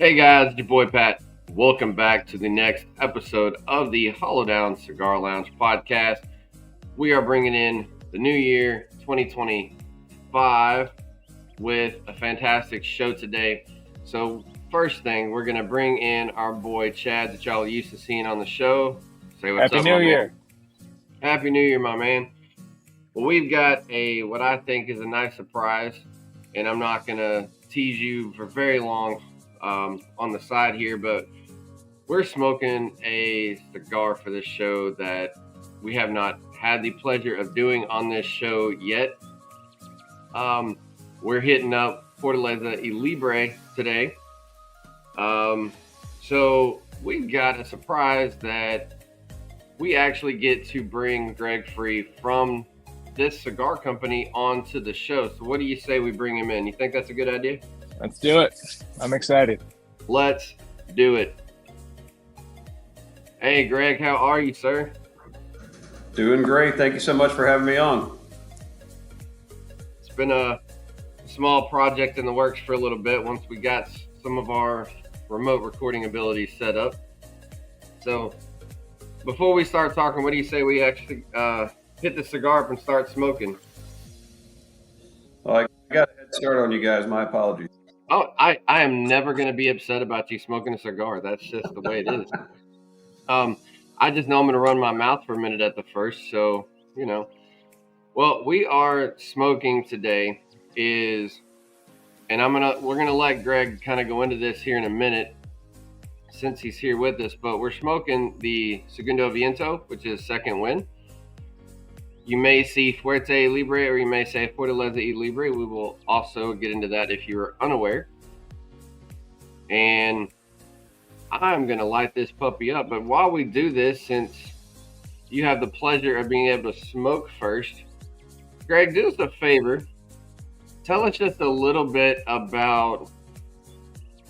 Hey guys, it's your boy Pat. Welcome back to the next episode of the Hollow Down Cigar Lounge podcast. We are bringing in the new year 2025 with a fantastic show today. So first thing, we're going to bring in our boy Chad that y'all are used to seeing on the show. Say what's Happy up, New my Year. man. Happy New Year, my man. Well, we've got what I think is a nice surprise, and I'm not going to tease you for very long on the side here, but we're smoking a cigar for this show that we have not had the pleasure of doing on this show yet. We're hitting up Fortaleza y Libre today. So we've got a surprise that we actually get to bring Greg Free from this cigar company onto the show. So what do you say we bring him in? You think that's a good idea? Let's do it. I'm excited. Let's do it. Hey, Greg, how are you, sir? Doing great. Thank you so much for having me on. It's been a small project in the works for a little bit once we got some of our remote recording abilities set up. So before we start talking, what do you say we actually hit the cigar up and start smoking? Well, I got a head start on you guys. My apologies. Oh, I am never going to be upset about you smoking a cigar. That's just the way it is. I just know I'm going to run my mouth for a minute at the first. So, well, we are smoking today and we're going to let Greg kind of go into this here in a minute since he's here with us, but we're smoking the Segundo Viento, which is second wind. You may see Fuerte Libre, or you may say Fortaleza y Libre. We will also get into that if you're unaware. And I'm going to light this puppy up. But while we do this, since you have the pleasure of being able to smoke first, Greg, do us a favor. Tell us just a little bit about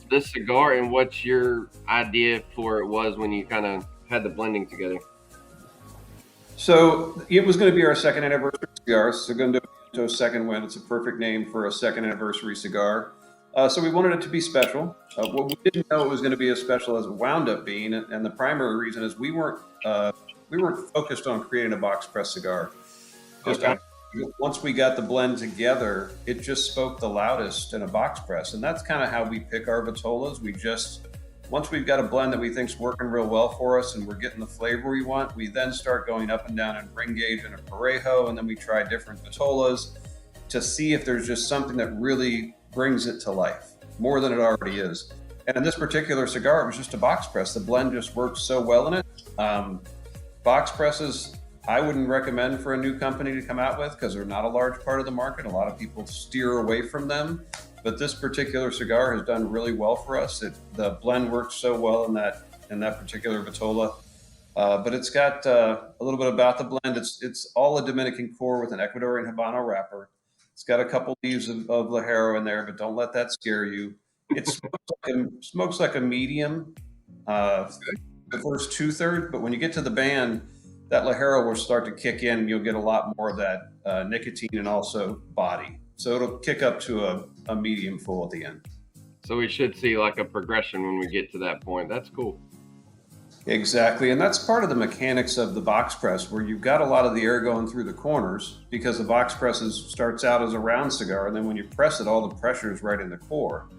this cigar and what your idea for it was when you kind of had the blending together. So it was going to be our second anniversary cigar, Segundo Viento Second Wind. It's a perfect name for a second anniversary cigar. So we wanted it to be special. What we didn't know it was going to be as special as it wound up being, and the primary reason is we weren't focused on creating a box press cigar. Okay. Once we got the blend together, it just spoke the loudest in a box press, and that's kind of how we pick our vitolas. Once we've got a blend that we think's working real well for us and we're getting the flavor we want, we then start going up and down in ring gauge and a Parejo, and then we try different vitolas to see if there's just something that really brings it to life more than it already is. And in this particular cigar, it was just a box press. The blend just worked so well in it. Box presses, I wouldn't recommend for a new company to come out with because they're not a large part of the market. A lot of people steer away from them. But this particular cigar has done really well for us. The blend works so well in that particular vitola. But it's got a little bit about the blend. It's all a Dominican core with an Ecuadorian Habano wrapper. It's got a couple leaves of Ligero in there, but don't let that scare you. It smokes like a medium, the first 2/3, but when you get to the band, that Ligero will start to kick in and you'll get a lot more of that nicotine and also body. So it'll kick up to a medium full at the end. So we should see like a progression when we get to that point. That's cool. Exactly. And that's part of the mechanics of the box press, where you've got a lot of the air going through the corners because the box press starts out as a round cigar. And then when you press it, all the pressure is right in the core.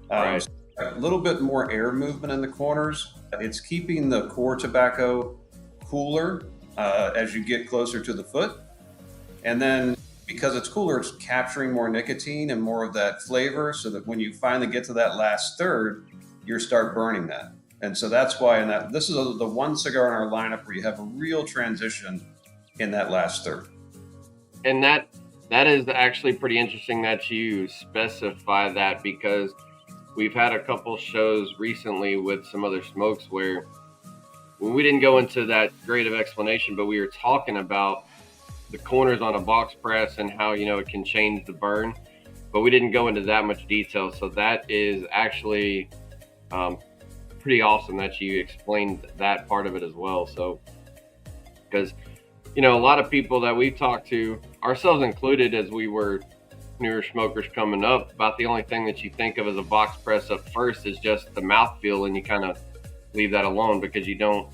Right. So a little bit more air movement in the corners. It's keeping the core tobacco cooler as you get closer to the foot. And then because it's cooler, it's capturing more nicotine and more of that flavor so that when you finally get to that last third, you start burning that. And so that's why this is the one cigar in our lineup where you have a real transition in that last third. And that is actually pretty interesting that you specify that, because we've had a couple shows recently with some other smokes where we didn't go into that great of explanation, but we were talking about the corners on a box press and how, it can change the burn, but we didn't go into that much detail. So that is actually pretty awesome that you explained that part of it as well. So, because, a lot of people that we've talked to, ourselves included, as we were newer smokers coming up, about the only thing that you think of as a box press up first is just the mouthfeel, and you kind of leave that alone because you don't,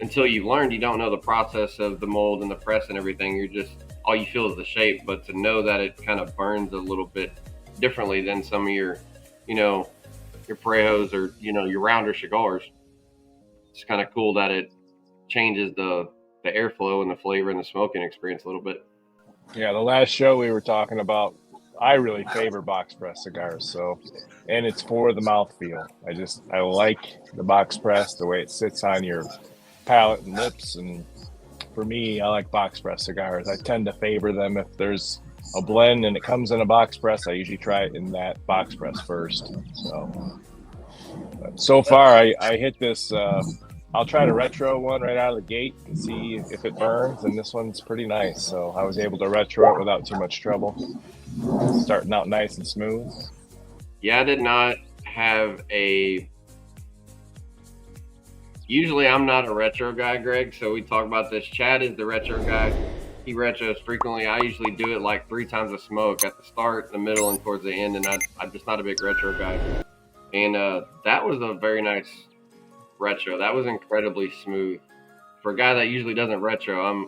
until you've learned, you don't know the process of the mold and the press and everything. You're just, all you feel is the shape. But to know that it kind of burns a little bit differently than some of your, your Parejos or, your rounder cigars, it's kind of cool that it changes the airflow and the flavor and the smoking experience a little bit. Yeah, the last show we were talking about, I really favor box press cigars. So, and it's for the mouthfeel. I like the box press, the way it sits on your palate and lips. And for me, I like box press cigars. I tend to favor them. If there's a blend and it comes in a box press, I usually try it in that box press first. So far, I hit this. I'll try to retro one right out of the gate and see if it burns, and this one's pretty nice. So I was able to retro it without too much trouble. Starting out nice and smooth. Yeah, I did not have usually I'm not a retro guy, Greg, so we talk about this. Chad is the retro guy. He retros frequently. I usually do it like 3 times a smoke, at the start, the middle, and towards the end, and I'm just not a big retro guy. And that was a very nice retro. That was incredibly smooth. For a guy that usually doesn't retro,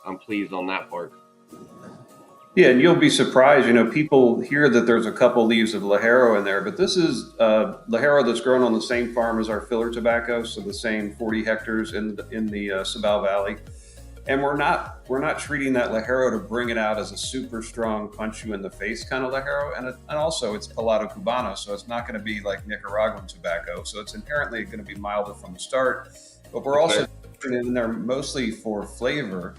I'm pleased on that part. Yeah, and you'll be surprised. People hear that there's a couple leaves of Ligero in there, but this is Ligero that's grown on the same farm as our filler tobacco, so the same 40 hectares in the Cibao Valley. And we're not treating that Ligero to bring it out as a super strong, punch you in the face kind of Ligero, and also it's Pelado Cubano, so it's not going to be like Nicaraguan tobacco, so it's inherently going to be milder from the start. But we're also putting it in there mostly for flavor.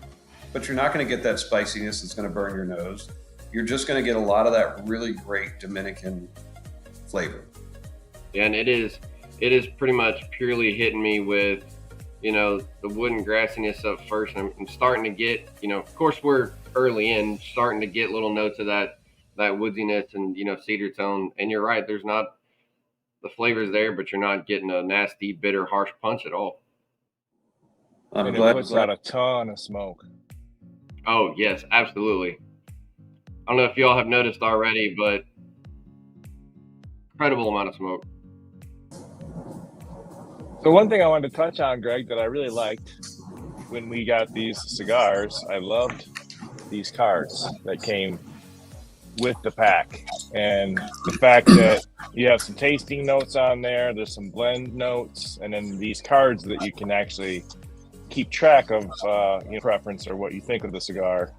But you're not going to get that spiciness that's going to burn your nose. You're just going to get a lot of that really great Dominican flavor. Yeah, and it is pretty much purely hitting me with, the wood and grassiness up first. And I'm starting to get, of course we're early in, starting to get little notes of that woodiness and, cedar tone. And you're right, there's not, the flavor's there, but you're not getting a nasty, bitter, harsh punch at all. And it puts out a ton of smoke. Oh, yes, absolutely. I don't know if y'all have noticed already, but incredible amount of smoke. So one thing I wanted to touch on, Greg, that I really liked when we got these cigars, I loved these cards that came with the pack. And the fact that you have some tasting notes on there, there's some blend notes, and then these cards that you can actually keep track of your preference or what you think of the cigar.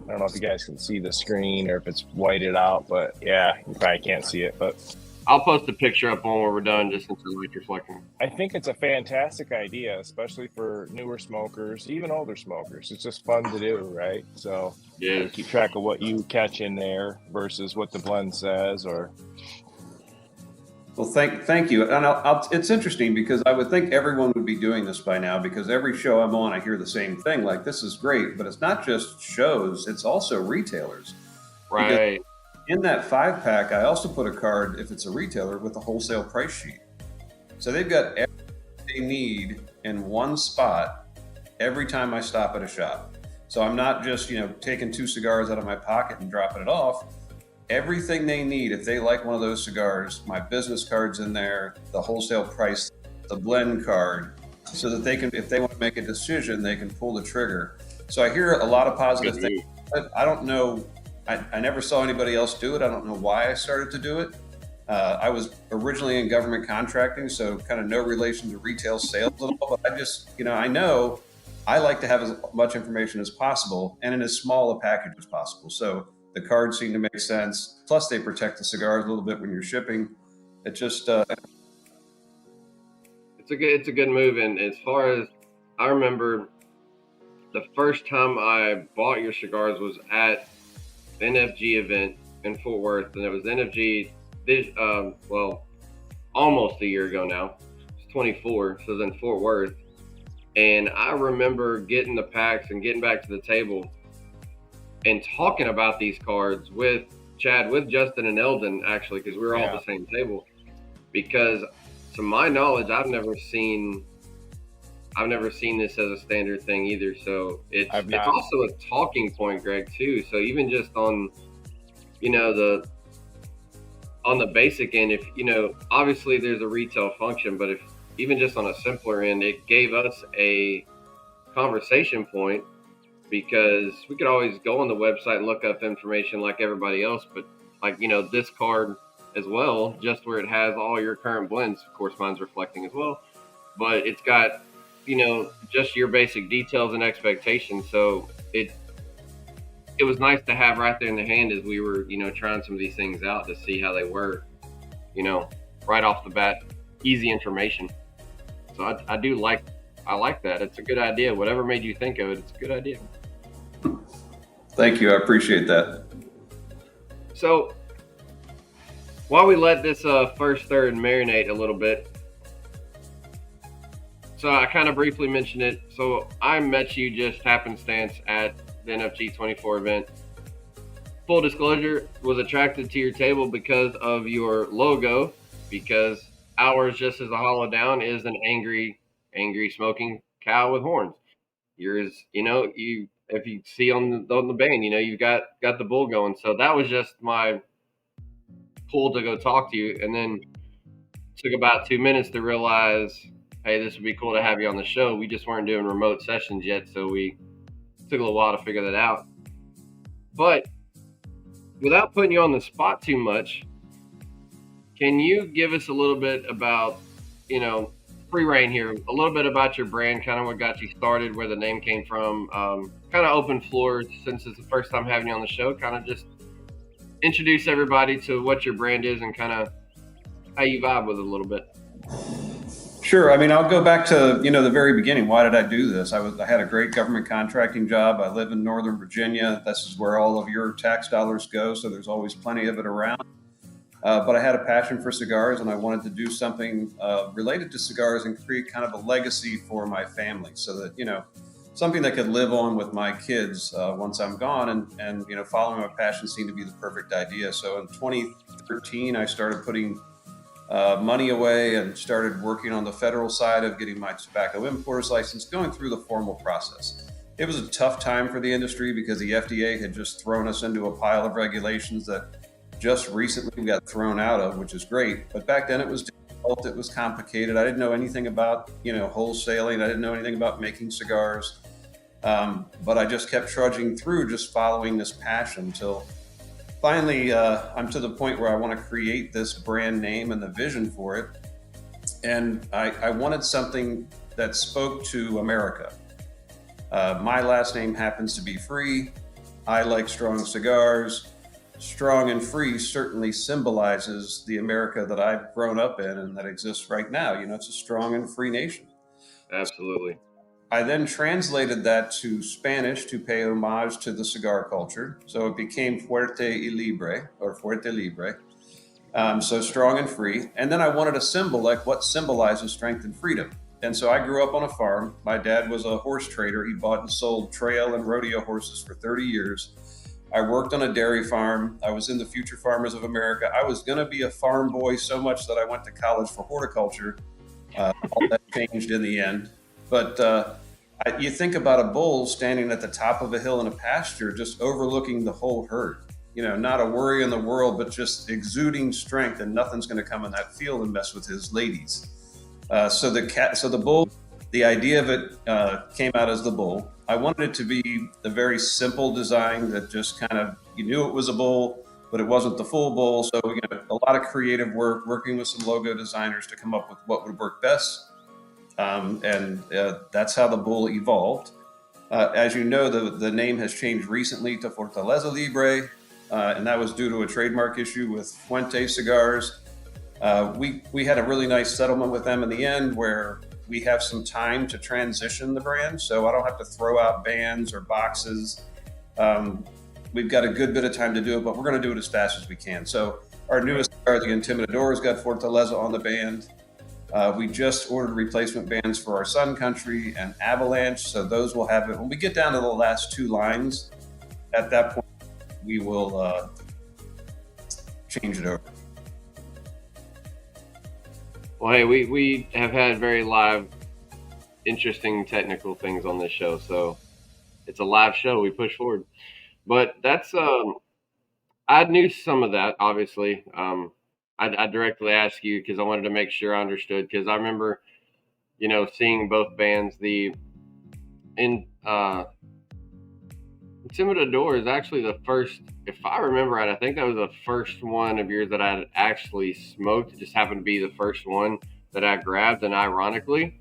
I don't know if you guys can see the screen or if it's whited out, but yeah, you probably can't see it. But I'll post a picture up when we're done, just since the light reflecting. I think it's a fantastic idea, especially for newer smokers, even older smokers. It's just fun to do, right? So yes. Keep track of what you catch in there versus what the blend says. Or well, thank you. And it's interesting because I would think everyone would be doing this by now, because every show I'm on, I hear the same thing. Like, this is great, but it's not just shows; it's also retailers. Right. Because in that 5-pack, I also put a card, if it's a retailer, with a wholesale price sheet. So they've got everything they need in one spot every time I stop at a shop. So I'm not just, taking 2 cigars out of my pocket and dropping it off. Everything they need, if they like one of those cigars, my business card's in there, the wholesale price, the blend card, so that they can, if they want to make a decision, they can pull the trigger. So I hear a lot of positive things. I don't know. I never saw anybody else do it. I don't know why I started to do it. I was originally in government contracting, so kind of no relation to retail sales at all. But I just, I know I like to have as much information as possible and in as small a package as possible. So the cards seem to make sense. Plus, they protect the cigars a little bit when you're shipping. It just it's a good move. And as far as I remember, the first time I bought your cigars was at NFG event in Fort Worth, and it was NFG almost a year ago now. It's 24, so it was in Fort Worth. And I remember getting the packs and getting back to the table and talking about these cards with Chad, with Justin and Eldon, actually, because we were all at the same table. Because to my knowledge, I've never seen I've never seen this as a standard thing either. So it's I've not. also a talking point, Greg, too. So even just on, the basic end, if obviously there's a retail function, but if even just on a simpler end, it gave us a conversation point, because we could always go on the website and look up information like everybody else, but like this card as well, just where it has all your current blends. Of course, mine's reflecting as well, but it's got just your basic details and expectations. So it was nice to have right there in the hand as we were trying some of these things out to see how they were, right off the bat, easy information. So I like that. It's a good idea. Whatever made you think of it, it's a good idea. Thank you. I appreciate that. So while we let this first third marinate a little bit, so I kind of briefly mentioned it. So I met you just happenstance at the NFG 24 event. Full disclosure, was attracted to your table because of your logo, because ours, just as a hollow down, is an angry smoking cow with horns. Yours, if you see on the band, you've got the bull going. So that was just my pull to go talk to you, and then took about 2 minutes to realize, hey, this would be cool to have you on the show. We just weren't doing remote sessions yet, so we took a little while to figure that out. But without putting you on the spot too much, can you give us a little bit about, free reign here, a little bit about your brand, kind of what got you started, where the name came from, kind of open floor, since it's the first time having you on the show, kind of just introduce everybody to what your brand is and kind of how you vibe with it a little bit. Sure. I mean, I'll go back to, the very beginning. Why did I do this? I had a great government contracting job. I live in Northern Virginia. This is where all of your tax dollars go, so there's always plenty of it around. But I had a passion for cigars, and I wanted to do something related to cigars and create kind of a legacy for my family, so that, something that could live on with my kids once I'm gone. And following my passion seemed to be the perfect idea. So in 2013, I started putting money away and started working on the federal side of getting my tobacco importer's license, going through the formal process. It was a tough time for the industry because the FDA had just thrown us into a pile of regulations that just recently got thrown out of, which is great. But back then it was difficult, it was complicated. I didn't know anything about, wholesaling. I didn't know anything about making cigars. But I just kept trudging through, just following this passion until finally, I'm to the point where I want to create this brand name and the vision for it. And I wanted something that spoke to America. My last name happens to be Free. I like strong cigars. Strong and free certainly symbolizes the America that I've grown up in and that exists right now. It's a strong and free nation. Absolutely. I then translated that to Spanish to pay homage to the cigar culture. So it became Fuerte y Libre, or Fuerte Libre. So strong and free. And then I wanted a symbol, like what symbolizes strength and freedom. And so I grew up on a farm. My dad was a horse trader. He bought and sold trail and rodeo horses for 30 years. I worked on a dairy farm. I was in the Future Farmers of America. I was going to be a farm boy so much that I went to college for horticulture. All that changed in the end. But you think about a bull standing at the top of a hill in a pasture, just overlooking the whole herd. Not a worry in the world, but just exuding strength, and nothing's going to come in that field and mess with his ladies. So the bull, the idea of it came out as the bull. I wanted it to be a very simple design that just kind of, you knew it was a bull, but it wasn't the full bull. So, a lot of creative work, working with some logo designers to come up with what would work best. And that's how the bull evolved. As you know, the name has changed recently to Fortaleza y Libre, and that was due to a trademark issue with Fuente Cigars. We had a really nice settlement with them in the end, where we have some time to transition the brand, so I don't have to throw out bands or boxes. We've got a good bit of time to do it, but we're going to do it as fast as we can. So our newest cigar, the Intimidador, has got Fortaleza on the band. We just ordered replacement bands for our Sun Country and Avalanche, so those will have it. When we get down to the last two lines, at that point, we will change it over. Well, hey, we have had very live interesting technical things on this show. So it's a live show. We push forward. But that's I knew some of that, obviously. I directly asked you because I wanted to make sure I understood. Because I remember, seeing both bands. The in Intimidador is actually the first, if I remember right. I think that was the first one of yours that I had actually smoked. It just happened to be the first one that I grabbed, and ironically,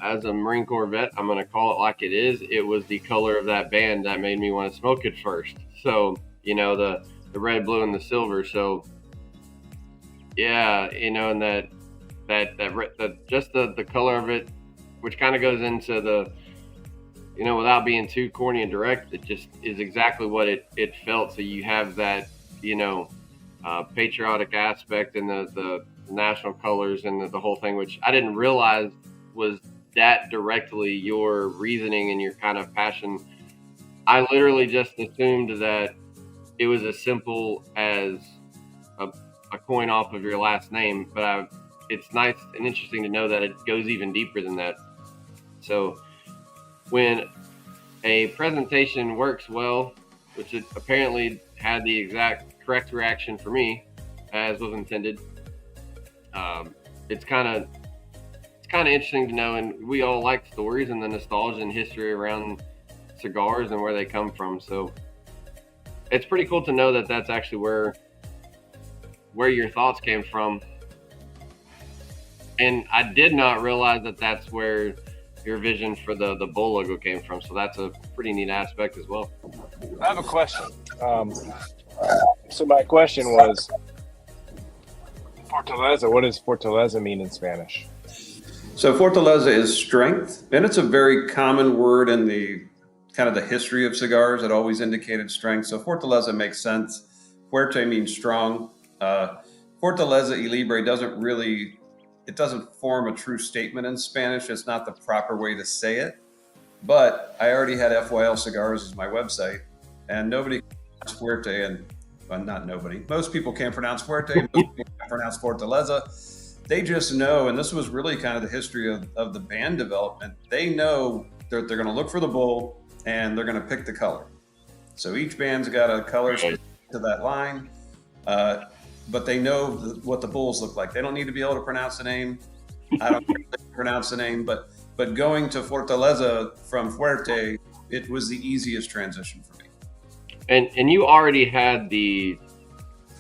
as a Marine Corps vet, I'm going to call it like it is. It was the color of that band that made me want to smoke it first. So, the red, blue, and the silver. So, yeah, and just the color of it, which kind of goes into the, without being too corny and direct, it just is exactly what it felt. So you have that, patriotic aspect and the national colors and the whole thing, which I didn't realize was that directly your reasoning and your kind of passion. I literally just assumed that it was as simple as a coin off of your last name, but it's nice and interesting to know that it goes even deeper than that. So when a presentation works well, which it apparently had the exact correct reaction for me, as was intended, it's kind of interesting to know, and we all like stories and the nostalgia and history around cigars and where they come from. So it's pretty cool to know that that's actually where your thoughts came from. And I did not realize that that's where your vision for the bull logo came from. So that's a pretty neat aspect as well. I have a question. So my question was, Fortaleza, what does Fortaleza mean in Spanish? So Fortaleza is strength, and it's a very common word in the kind of the history of cigars. It always indicated strength. So Fortaleza makes sense. Fuerte means strong. Fortaleza y Libre doesn't form a true statement in Spanish. It's not the proper way to say it. But I already had FYL Cigars as my website, and nobody can pronounce Fuerte, and well, not nobody. Most people can't pronounce Fuerte. Most people can't pronounce Fortaleza. They just know, and this was really kind of the history of the band development. They know they're going to look for the bull, and they're going to pick the color. So each band's got a color specific to that line. But they know what the bulls look like. They don't need to be able to pronounce the name. I don't pronounce the name, but going to Fortaleza from Fuerte, it was the easiest transition for me. And you already had the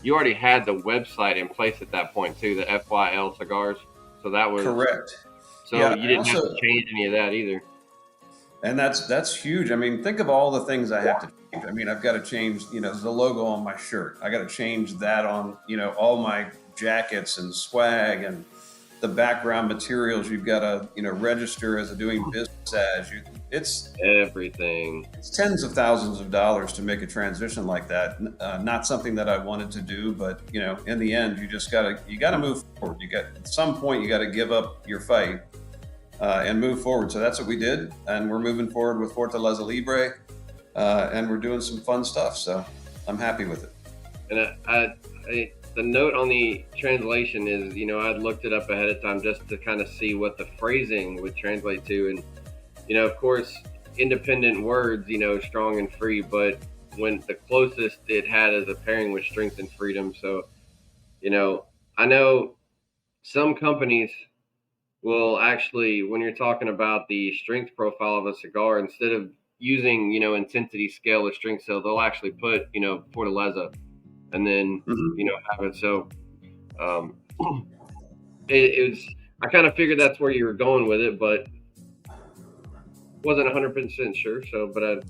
website in place at that point too, the FYL Cigars. So that was correct. So yeah, you didn't have to change any of that either. And that's huge. I mean, think of all the things I have to change. I mean, I've got to change, the logo on my shirt. I got to change that on, all my jackets and swag and the background materials. You've got to, register as a doing business as. It's everything. It's tens of thousands of dollars to make a transition like that. Not something that I wanted to do, but in the end, you got to move forward. At some point, you got to give up your fight. And move forward. So that's what we did. And we're moving forward with Fortaleza Libre. And we're doing some fun stuff. So I'm happy with it. And the note on the translation is, I'd looked it up ahead of time just to kind of see what the phrasing would translate to. And, of course, independent words, strong and free. But when the closest it had as a pairing was strength and freedom. So, I know some companies will actually, when you're talking about the strength profile of a cigar, instead of using, intensity scale or strength scale, they'll actually put, Fortaleza and then, have it. So it was, I kind of figured that's where you were going with it, but wasn't 100% sure. So, but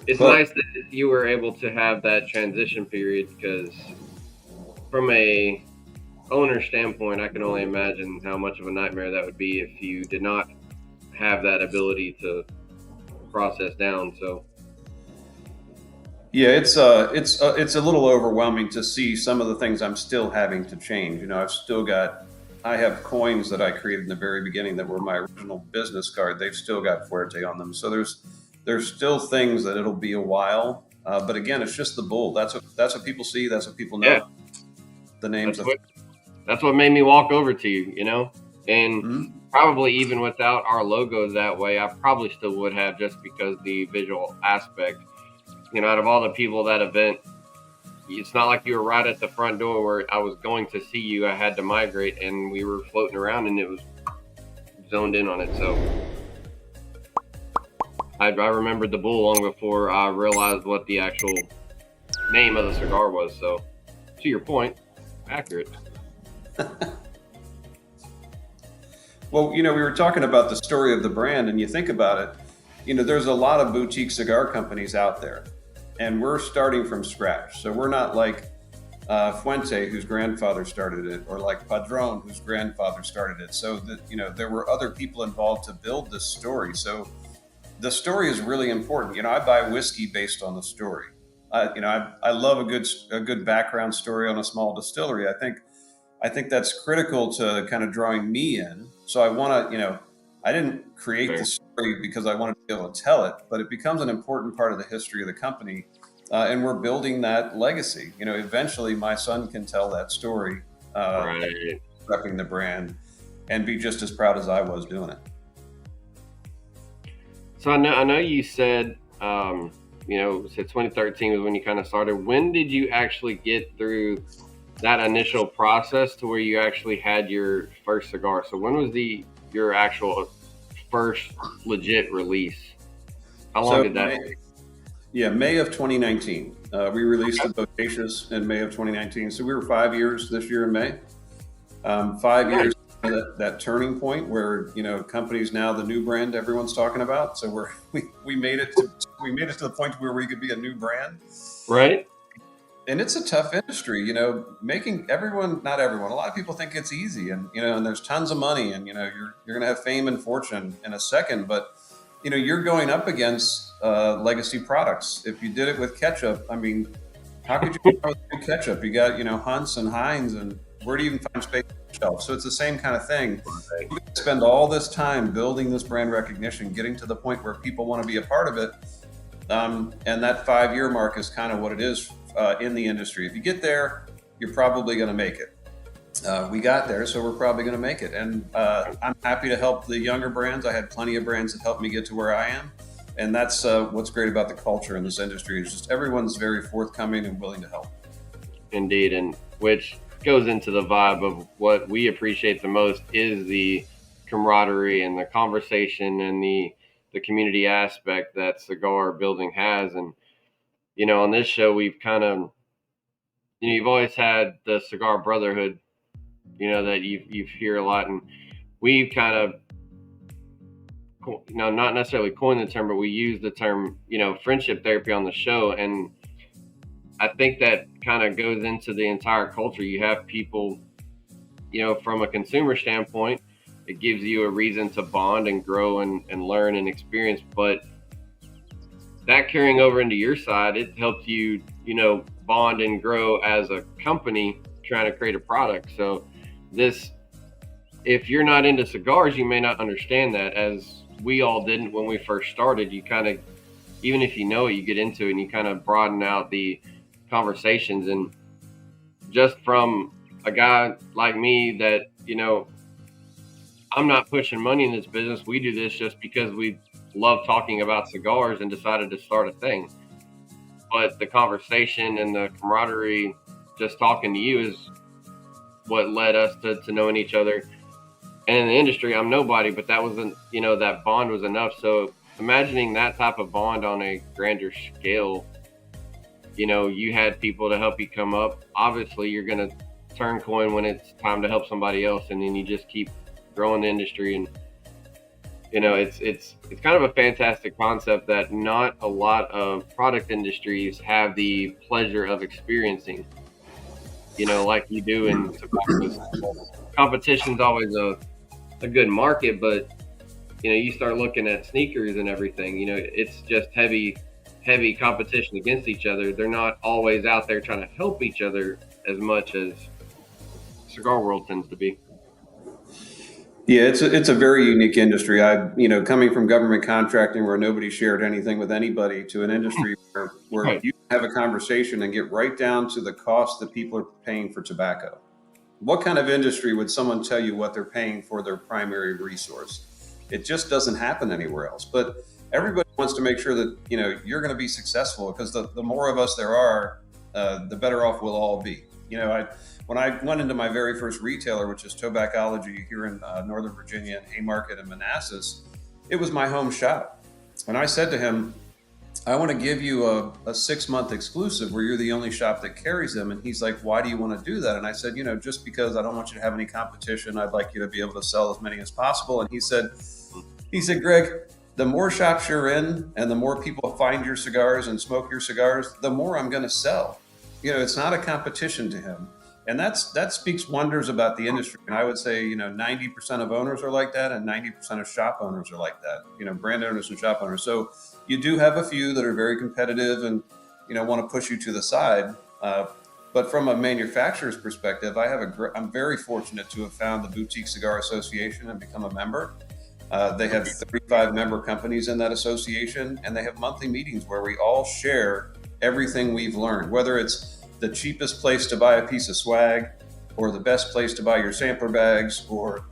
it's nice that you were able to have that transition period, because from a owner standpoint, I can only imagine how much of a nightmare that would be if you did not have that ability to process down. So yeah, it's a little overwhelming to see some of the things I'm still having to change. I have coins that I created in the very beginning that were my original business card. They've still got Fuerte on them. So there's still things that it'll be a while. But again, it's just the bull. That's what people see. That's what people know. Yeah. The names. That's what made me walk over to you, And probably even without our logo that way, I probably still would have, just because the visual aspect. Out of all the people at that event, it's not like you were right at the front door where I was going to see you. I had to migrate, and we were floating around, and it was zoned in on it. So I remembered the bull long before I realized what the actual name of the cigar was. So, to your point, accurate. Well, we were talking about the story of the brand, and you think about it, there's a lot of boutique cigar companies out there, and we're starting from scratch. So we're not like Fuente, whose grandfather started it, or like Padron, whose grandfather started it. So that, there were other people involved to build this story. So the story is really important. I buy whiskey based on the story. I love a good background story on a small distillery. I think that's critical to kind of drawing me in. So I want to, I didn't create the story because I wanted to be able to tell it, but it becomes an important part of the history of the company. And we're building that legacy. Eventually my son can tell that story, repping the brand, and be just as proud as I was doing it. So I know you said, so 2013 was when you kind of started. When did you actually get through that initial process to where you actually had your first cigar? So when was your actual first legit release? How long did that take? Yeah, May of 2019. We released the Bodacious in May of 2019. So we were 5 years this year in May. 5 years, that turning point where, companies now the new brand everyone's talking about. So we made it to the point where we could be a new brand. Right. And it's a tough industry, making not everyone, a lot of people think it's easy, and, and there's tons of money, and, you're going to have fame and fortune in a second, but, you're going up against legacy products. If you did it with ketchup, I mean, how could you go with ketchup? You got, Hunt's and Heinz, and where do you even find space on the shelf? So it's the same kind of thing. Right. You spend all this time building this brand recognition, getting to the point where people want to be a part of it. And that 5-year mark is kind of what it is in the industry. If you get there, you're probably going to make it. We got there, so we're probably going to make it. And I'm happy to help the younger brands. I had plenty of brands that helped me get to where I am. And that's what's great about the culture in this industry, is just everyone's very forthcoming and willing to help. Indeed, and which goes into the vibe of what we appreciate the most is the camaraderie and the conversation and the community aspect that cigar building has. And on this show, we've kind of, you've always had the cigar brotherhood, that you hear a lot, and we've kind of, not necessarily coined the term, but we use the term, friendship therapy on the show. And I think that kind of goes into the entire culture. You have people, from a consumer standpoint, it gives you a reason to bond and grow and learn and experience, but that carrying over into your side, it helps you, bond and grow as a company trying to create a product. So if you're not into cigars, you may not understand that, as we all didn't when we first started. You kind of, even if you know it, you get into it and you kind of broaden out the conversations. And just from a guy like me that, I'm not pushing money in this business. We do this just because we love talking about cigars and decided to start a thing. But the conversation and the camaraderie, just talking to you, is what led us to knowing each other. And in the industry, I'm nobody, but that wasn't, that bond was enough. So imagining that type of bond on a grander scale, you had people to help you come up. Obviously, you're going to turn coin when it's time to help somebody else, and then you just keep growing the industry. And it's kind of a fantastic concept that not a lot of product industries have the pleasure of experiencing, like you do in tobacco. Competition's always a good market, but you start looking at sneakers and everything, it's just heavy competition against each other. They're not always out there trying to help each other as much as cigar world tends to be. Yeah, it's a very unique industry. Coming from government contracting where nobody shared anything with anybody, to an industry where Right. you have a conversation and get right down to the cost that people are paying for tobacco. what kind of industry would someone tell you what they're paying for their primary resource? It just doesn't happen anywhere else. But everybody wants to make sure that you're going to be successful, because the more of us there are, the better off we'll all be. When I went into my very first retailer, which is Tobaccology here in Northern Virginia and Haymarket and Manassas, it was my home shop. And I said to him, I want to give you a 6-month exclusive where you're the only shop that carries them. And he's like, why do you want to do that? And I said, just because I don't want you to have any competition. I'd like you to be able to sell as many as possible. And he said, Greg, the more shops you're in and the more people find your cigars and smoke your cigars, the more I'm going to sell. It's not a competition to him. And that speaks wonders about the industry. And I would say, 90% of owners are like that, and 90% of shop owners are like that, brand owners and shop owners. So you do have a few that are very competitive and, want to push you to the side. But from a manufacturer's perspective, I'm very fortunate to have found the Boutique Cigar Association and become a member. They have 35 member companies in that association, and they have monthly meetings where we all share everything we've learned, whether it's the cheapest place to buy a piece of swag, or the best place to buy your sampler bags, or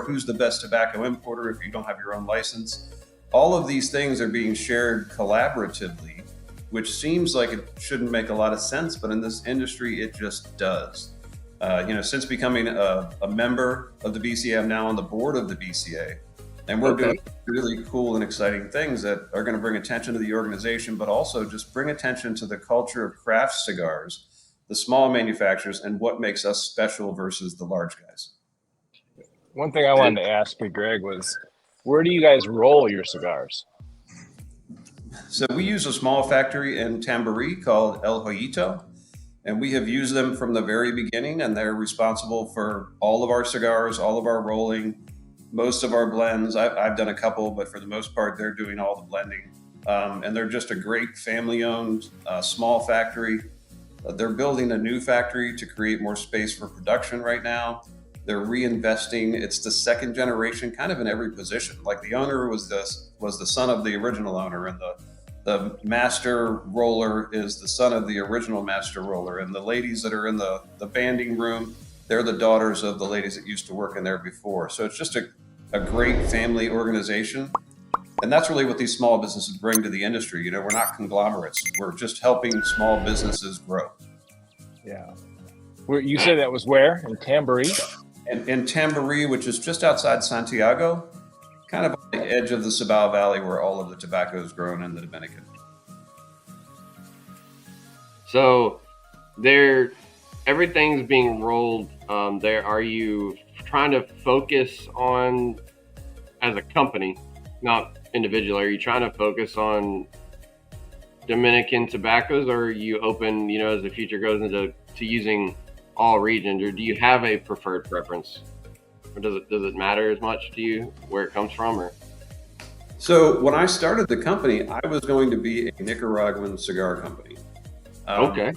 who's the best tobacco importer if you don't have your own license. All of these things are being shared collaboratively, which seems like it shouldn't make a lot of sense, but in this industry, it just does. Since becoming a member of the BCA, I'm now on the board of the BCA, and we're doing really cool and exciting things that are going to bring attention to the organization, but also just bring attention to the culture of craft cigars, the small manufacturers, and what makes us special versus the large guys. One thing I wanted to ask you, Greg, was where do you guys roll your cigars? So we use a small factory in Tamboree called El Hoyito, and we have used them from the very beginning, and they're responsible for all of our cigars, all of our rolling, most of our blends. I've done a couple, but for the most part, they're doing all the blending. And they're just a great family-owned small factory. They're building a new factory to create more space for production right now. They're reinvesting. It's the second generation, kind of in every position. Like the owner was the son of the original owner, and the master roller is the son of the original master roller. And the ladies that are in the banding room, they're the daughters of the ladies that used to work in there before. So it's just a great family organization. And that's really what these small businesses bring to the industry. We're not conglomerates. We're just helping small businesses grow. Yeah. You said that was where? In Tamboree? In Tamboree, which is just outside Santiago, kind of on the edge of the Cibao Valley where all of the tobacco is grown in the Dominican. So everything's being rolled there. Are you trying to focus on, as a company, not individually, are you trying to focus on Dominican tobaccos, or are you open, as the future goes into using all regions, or do you have a preferred preference, or does it matter as much to you where it comes from? Or so when I started the company, I was going to be a Nicaraguan cigar company. Okay.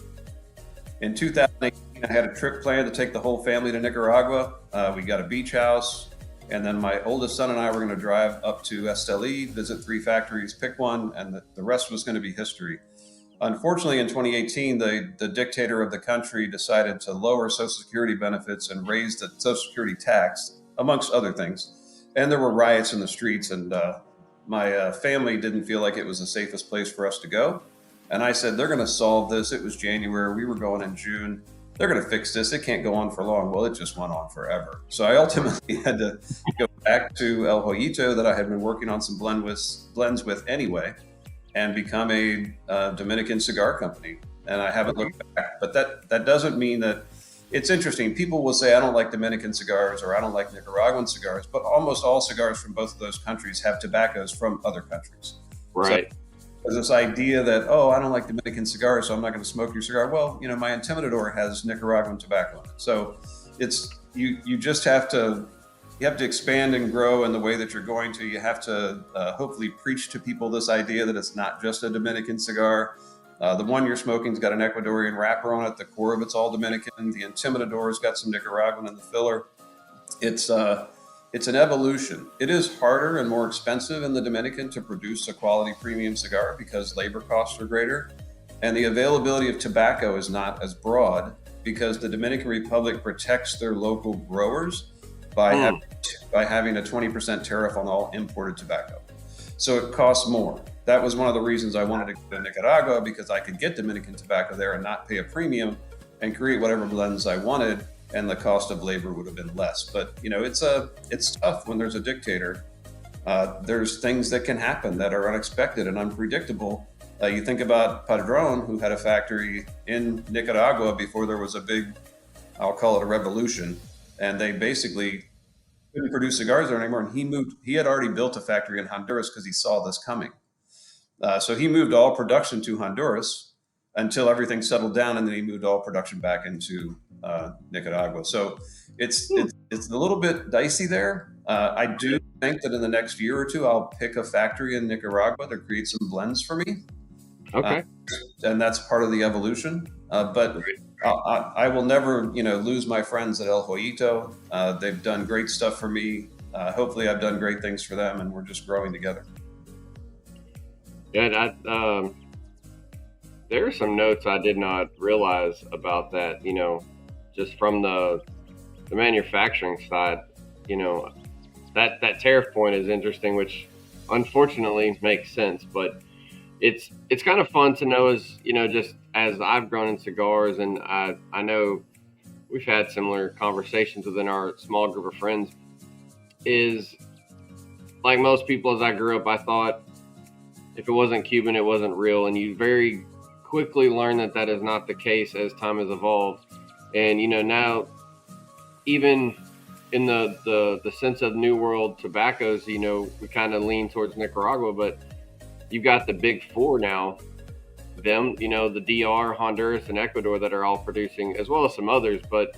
In 2018, I had a trip planned to take the whole family to Nicaragua. We got a beach house. And then my oldest son and I were going to drive up to Esteli, visit 3 factories, pick one, and the rest was going to be history. Unfortunately, in 2018, the dictator of the country decided to lower Social Security benefits and raise the Social Security tax, amongst other things. And there were riots in the streets, and my family didn't feel like it was the safest place for us to go. And I said, they're going to solve this. It was January. We were going in June. They're going to fix this. It can't go on for long. Well, it just went on forever. So I ultimately had to go back to El Hoyito that I had been working on some blends with anyway, and become a Dominican cigar company. And I haven't looked back. But that doesn't mean that it's interesting. People will say, I don't like Dominican cigars, or I don't like Nicaraguan cigars, but almost all cigars from both of those countries have tobaccos from other countries. right. So there's this idea that, I don't like Dominican cigars, so I'm not going to smoke your cigar. Well, my Intimidador has Nicaraguan tobacco in it. So it's you just have to expand and grow in the way that you're going to. You have to hopefully preach to people this idea that it's not just a Dominican cigar. The one you're smoking's got an Ecuadorian wrapper on it. The core of it's all Dominican. The Intimidador's got some Nicaraguan in the filler. It's an evolution. It is harder and more expensive in the Dominican to produce a quality premium cigar because labor costs are greater, and the availability of tobacco is not as broad. because the Dominican Republic protects their local growers by having a 20% tariff on all imported tobacco. So it costs more. That was one of the reasons I wanted to go to Nicaragua, because I could get Dominican tobacco there and not pay a premium and create whatever blends I wanted, and the cost of labor would have been less. But it's tough when there's a dictator. There's things that can happen that are unexpected and unpredictable. You think about Padron, who had a factory in Nicaragua before there was a big, I'll call it a revolution, and they basically couldn't produce cigars there anymore. And he had already built a factory in Honduras because he saw this coming. So he moved all production to Honduras until everything settled down, and then he moved all production back into Nicaragua. So it's a little bit dicey there. I do think that in the next year or two, I'll pick a factory in Nicaragua to create some blends for me. Okay. And that's part of the evolution. But I will never, lose my friends at El Joyito. They've done great stuff for me. Hopefully I've done great things for them, and we're just growing together. Yeah, there are some notes I did not realize about that, just from the manufacturing side, that tariff point is interesting, which unfortunately makes sense, but it's kind of fun to know, as just as I've grown in cigars, and I know we've had similar conversations within our small group of friends, is like most people, as I grew up, I thought if it wasn't Cuban, it wasn't real. And you very quickly learn that is not the case as time has evolved. And, now even in the sense of New World tobaccos, we kind of lean towards Nicaragua, but you've got the big four now, them, the DR, Honduras, and Ecuador that are all producing, as well as some others. But,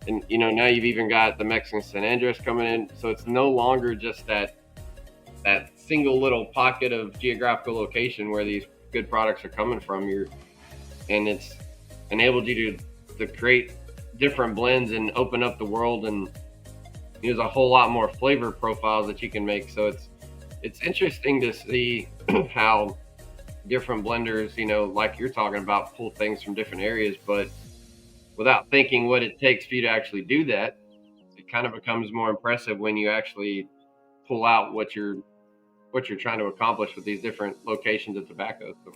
and, now you've even got the Mexican San Andres coming in. So it's no longer just that single little pocket of geographical location where these good products are coming from. And it's enabled you to create different blends and open up the world, and there's a whole lot more flavor profiles that you can make. So it's interesting to see how different blenders, like you're talking about, pull things from different areas, but without thinking what it takes for you to actually do that, it kind of becomes more impressive when you actually pull out what you're trying to accomplish with these different locations of tobacco. So.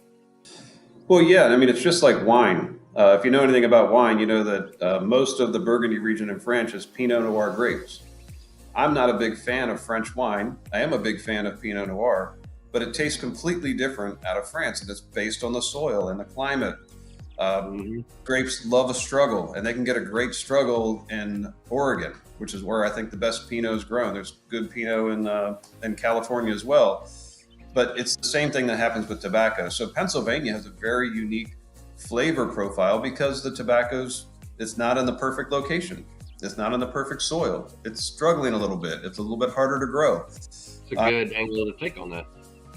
Well, yeah, I mean, it's just like wine. If you know anything about wine, you know that most of the Burgundy region in France is Pinot Noir grapes. I'm not a big fan of French wine. I am a big fan of Pinot Noir, but it tastes completely different out of France, and it's based on the soil and the climate. Grapes love a struggle, and they can get a great struggle in Oregon, which is where I think the best Pinot is grown. There's good Pinot in California as well. But it's the same thing that happens with tobacco. So Pennsylvania has a very unique flavor profile because the tobacco's, it's not in the perfect location. It's not in the perfect soil. It's struggling a little bit. It's a little bit harder to grow. It's a good angle to take on that.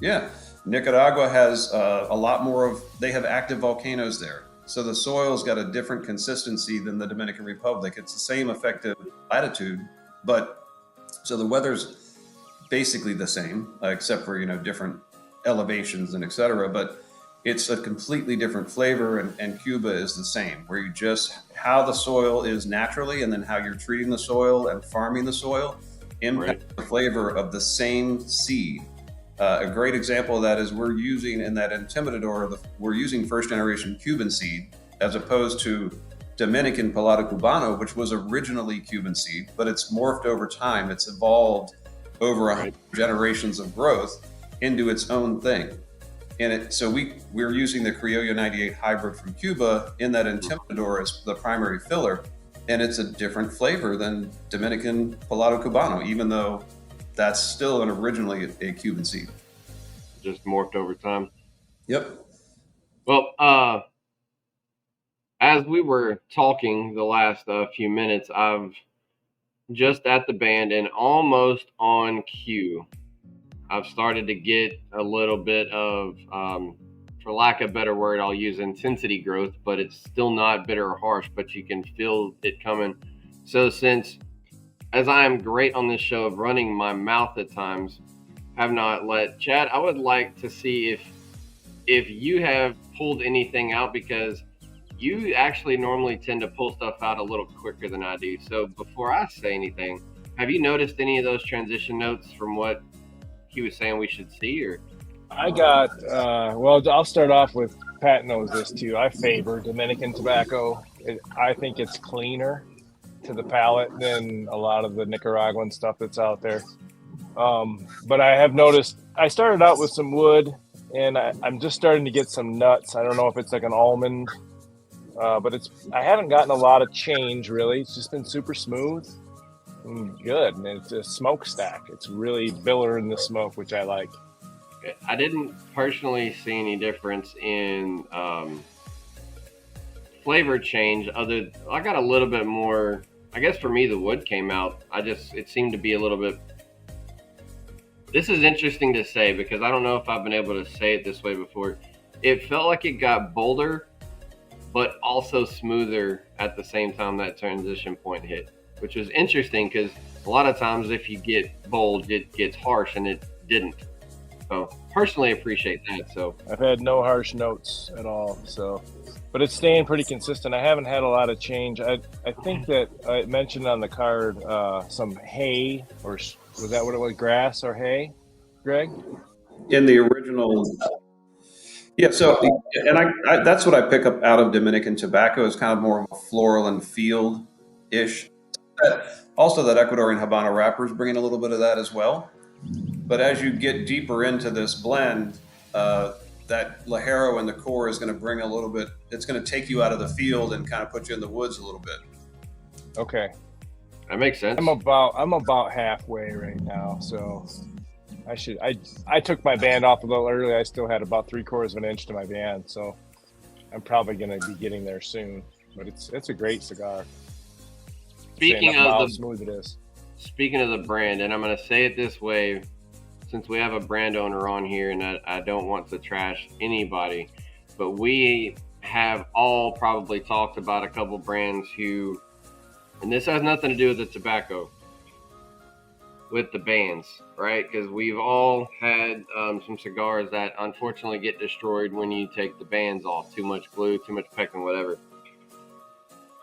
Yeah. Nicaragua has a lot more they have active volcanoes there. So the soil's got a different consistency than the Dominican Republic. It's the same effective latitude, but so the weather's basically the same, except for, different elevations and et cetera, but it's a completely different flavor. And Cuba is the same, where you just, how the soil is naturally, and then how you're treating the soil and farming the soil impacts the flavor of the same seed. A great example of that is we're using in that Intimidador, we're using first generation Cuban seed as opposed to Dominican Pelado Cubano, which was originally Cuban seed, but it's morphed over time. It's evolved over 100 generations of growth into its own thing. And so we're using the Criollo 98 hybrid from Cuba in that Intimidador as the primary filler, and it's a different flavor than Dominican Pelado Cubano, even though that's still originally a Cuban seed. Just morphed over time. Yep. Well, as we were talking the last few minutes, I've just at the band and almost on cue, I've started to get a little bit of, for lack of a better word, I'll use intensity growth, but it's still not bitter or harsh, but you can feel it coming. So since, as I am great on this show of running my mouth at times, have not let Chad, I would like to see if you have pulled anything out, because you actually normally tend to pull stuff out a little quicker than I do. So before I say anything, have you noticed any of those transition notes from what he was saying we should see? Or I got, well, I'll start off with, Pat knows this too. I favor Dominican tobacco. I think it's cleaner to the palate than a lot of the Nicaraguan stuff that's out there. But I have noticed, I started out with some wood, and I'm just starting to get some nuts. I don't know if it's like an almond, but I haven't gotten a lot of change really. It's just been super smooth and good. And it's a smokestack. It's really biller in the smoke, which I like. I didn't personally see any difference in flavor change. I got a little bit more. I guess for me, the wood came out. It seemed to be a little bit. This is interesting to say because I don't know if I've been able to say it this way before. It felt like it got bolder, but also smoother at the same time that transition point hit, which was interesting because a lot of times if you get bold, it gets harsh, and it didn't. So personally appreciate that. So I've had no harsh notes at all. So, but it's staying pretty consistent. I haven't had a lot of change. I think that I mentioned on the card some hay, or was that what it was? Grass or hay, Greg? In the original, yeah. So, and I that's what I pick up out of Dominican tobacco is kind of more of a floral and field ish. Also, that Ecuadorian Habano wrapper is bringing a little bit of that as well. But as you get deeper into this blend, that Ligero in the core is going to bring a little bit. It's going to take you out of the field and kind of put you in the woods a little bit. Okay, that makes sense. I'm about halfway right now, so I took my band off a little early. I still had about 3/4 of an inch to my band, so I'm probably going to be getting there soon. But it's a great cigar. Speaking of how smooth it is. Speaking of the brand, and I'm going to say it this way, since we have a brand owner on here, and I don't want to trash anybody, but we have all probably talked about a couple brands who, and this has nothing to do with the tobacco, with the bands, right? Because we've all had some cigars that unfortunately get destroyed when you take the bands off. Too much glue, too much pectin, whatever.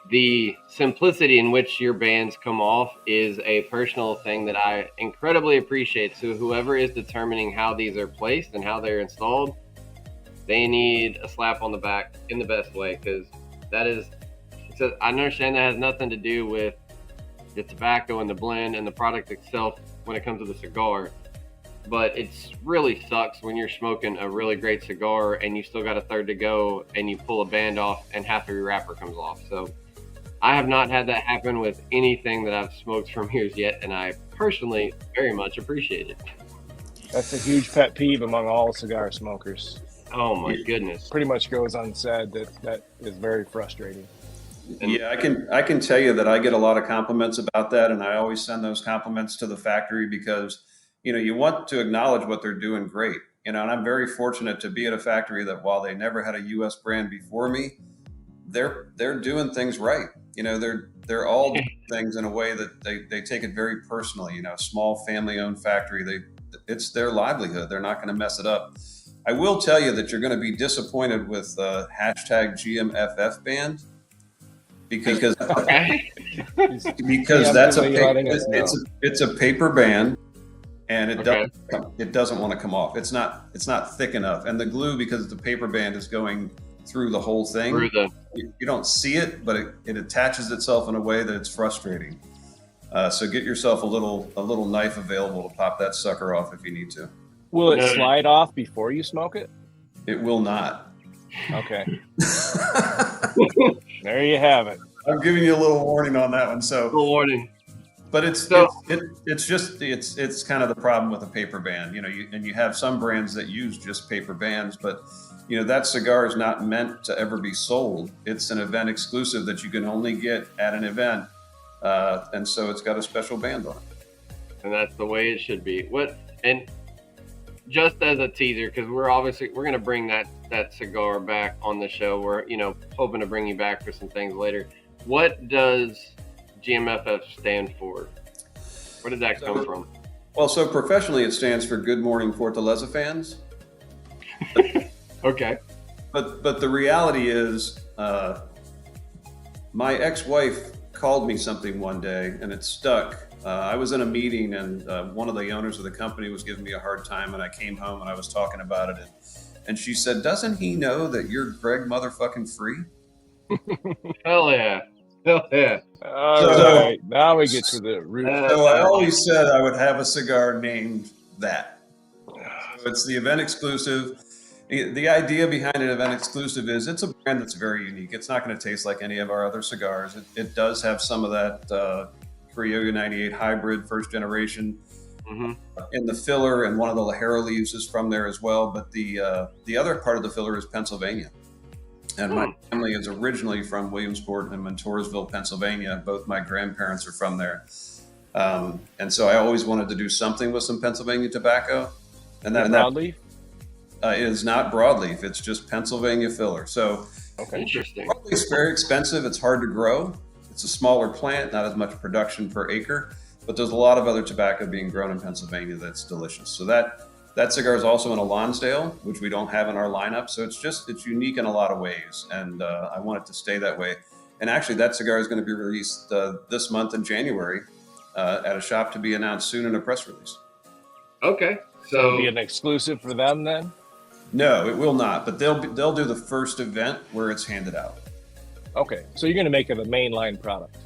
The simplicity in which your bands come off is a personal thing that I incredibly appreciate. So whoever is determining how these are placed and how they're installed, they need a slap on the back in the best way, because I understand that has nothing to do with the tobacco and the blend and the product itself when it comes to the cigar. But it's really sucks when you're smoking a really great cigar and you still got a third to go and you pull a band off and half of your wrapper comes off. So I have not had that happen with anything that I've smoked from yours yet, and I personally very much appreciate it. That's a huge pet peeve among all cigar smokers. Oh my goodness. Pretty much goes unsaid that is very frustrating. Yeah, I can tell you that I get a lot of compliments about that, and I always send those compliments to the factory because, you want to acknowledge what they're doing great. And I'm very fortunate to be at a factory that while they never had a U.S. brand before me, they're doing things right. They're all doing things in a way that they take it very personally. A small family-owned factory, it's their livelihood. They're not going to mess it up. I will tell you that you're going to be disappointed with #GMFF band because that's it's a paper band, and it doesn't want to come off. It's not thick enough, and the glue, because the paper band is going through the whole thing. You don't see it, but it attaches itself in a way that it's frustrating. So get yourself a little knife available to pop that sucker off if you need to. Will it slide off before you smoke it? It will not. Okay. There you have it. I'm giving you a little warning on that one. So little warning. But it's kind of the problem with a paper band. You have some brands that use just paper bands, but that cigar is not meant to ever be sold. It's an event exclusive that you can only get at an event. And so it's got a special band on it. And that's the way it should be. And just as a teaser, because we're going to bring that cigar back on the show. We're, hoping to bring you back for some things later. What does GMFF stand for? Where did that come from? Well, so professionally it stands for Good Morning Fortaleza Fans. Okay. but the reality is, my ex-wife called me something one day, and it stuck. I was in a meeting, and one of the owners of the company was giving me a hard time, and I came home and I was talking about it, and she said, "Doesn't he know that you're Greg motherfucking Free?" Hell yeah. Hell yeah. All So- right, now we get to the root. So I always said I would have a cigar named that. So it's the event exclusive. The idea behind an event exclusive is it's a brand that's very unique. It's not going to taste like any of our other cigars. It does have some of that Criollo 98 hybrid first generation in the filler, and one of the Lajero leaves is from there as well. But the other part of the filler is Pennsylvania. And my family is originally from Williamsport and Montoursville, Pennsylvania. Both my grandparents are from there. And so I always wanted to do something with some Pennsylvania tobacco. And that Broadleaf? is not broadleaf. It's just Pennsylvania filler. So Okay. Interesting. broadleaf's very expensive. It's hard to grow. It's a smaller plant, not as much production per acre. But there's a lot of other tobacco being grown in Pennsylvania that's delicious. So that cigar is also in a Lonsdale, which we don't have in our lineup. So it's unique in a lot of ways. And I want it to stay that way. And actually, that cigar is going to be released this month in January at a shop to be announced soon in a press release. Okay. So it'll So be an exclusive for them then? No, it will not. But they'll do the first event where it's handed out. Okay, so you're going to make it a mainline product.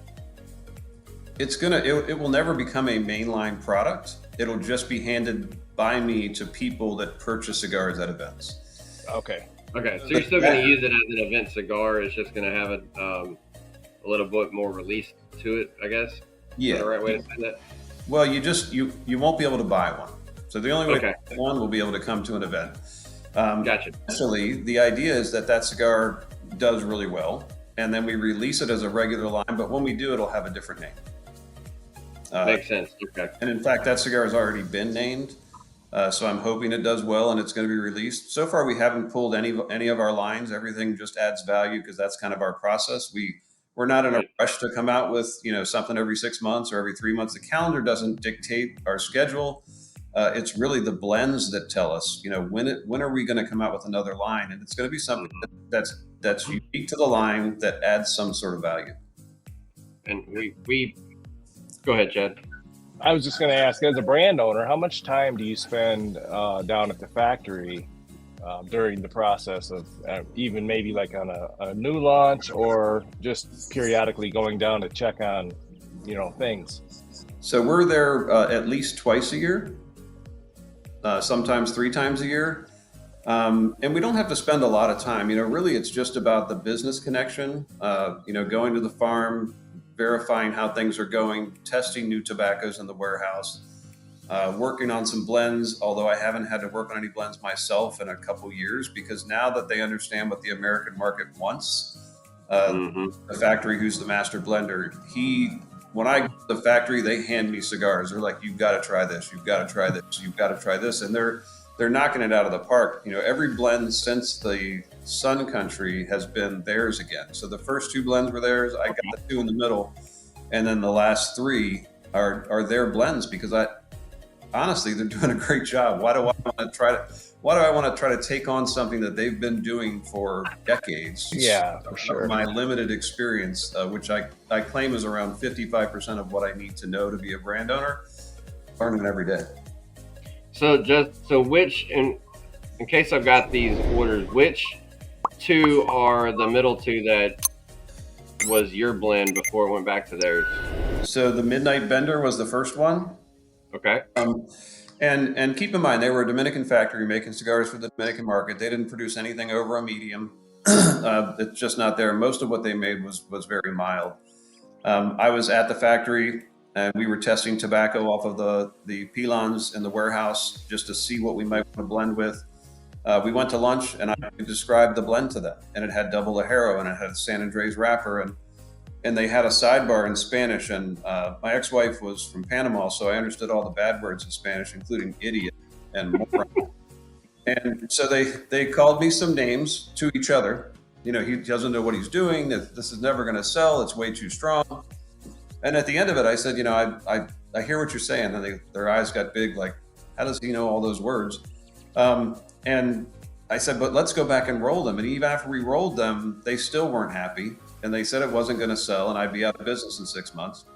It will never become a mainline product. It'll just be handed by me to people that purchase cigars at events. Okay. okay, so you're still going to use it as an event cigar. It's just going to have a little bit more release to it, I guess. Is Yeah. that the right way to say that? Well, you won't be able to buy one. So the only way Okay. to buy one will be able to come to an event. Gotcha. Actually, the idea is that cigar does really well, and then we release it as a regular line. But when we do, it'll have a different name. Makes sense. Okay. And in fact, that cigar has already been named. So I'm hoping it does well and it's going to be released. So far, we haven't pulled any of our lines. Everything just adds value because that's kind of our process. We're not in a rush to come out with something every 6 months or every 3 months. The calendar doesn't dictate our schedule. It's really the blends that tell us, when are we going to come out with another line, and it's going to be something that's unique to the line that adds some sort of value. And we go ahead, Chad. I was just going to ask, as a brand owner, how much time do you spend down at the factory during the process of even maybe like on a new launch, or just periodically going down to check on, things? So we're there at least twice a year, sometimes 3 times a year. And we don't have to spend a lot of time. Really, it's just about the business connection, going to the farm, verifying how things are going, testing new tobaccos in the warehouse, working on some blends, although I haven't had to work on any blends myself in a couple years, because now that they understand what the American market wants, the factory, who's the master blender, when I go to the factory, they hand me cigars. They're like, "You've got to try this. You've got to try this. You've got to try this." And they're knocking it out of the park. Every blend since the Sun Country has been theirs again. So the first 2 blends were theirs. I got the 2 in the middle, and then the last 3 are their blends, because honestly, they're doing a great job. Why do I want to try to take on something that they've been doing for decades? Yeah, for sure. My limited experience, which I claim is around 55% of what I need to know to be a brand owner, learning every day. So which, in case I've got these orders, which 2 are the middle 2 that was your blend before it went back to theirs? So the Midnight Bender was the first one. Okay. And keep in mind, they were a Dominican factory making cigars for the Dominican market. They didn't produce anything over a medium. It's just not there. Most of what they made was very mild. I was at the factory, and we were testing tobacco off of the pilons in the warehouse just to see what we might want to blend with. We went to lunch, and I described the blend to them, and it had double Lajero, and it had San Andres wrapper, and they had a sidebar in Spanish. And my ex-wife was from Panama, so I understood all the bad words in Spanish, including idiot and moron. And so they called me some names to each other. He doesn't know what he's doing. This is never going to sell. It's way too strong. And at the end of it, I said, I hear what you're saying. And their eyes got big, like, how does he know all those words? And I said, but let's go back and roll them. And even after we rolled them, they still weren't happy. And they said it wasn't going to sell and I'd be out of business in 6 months.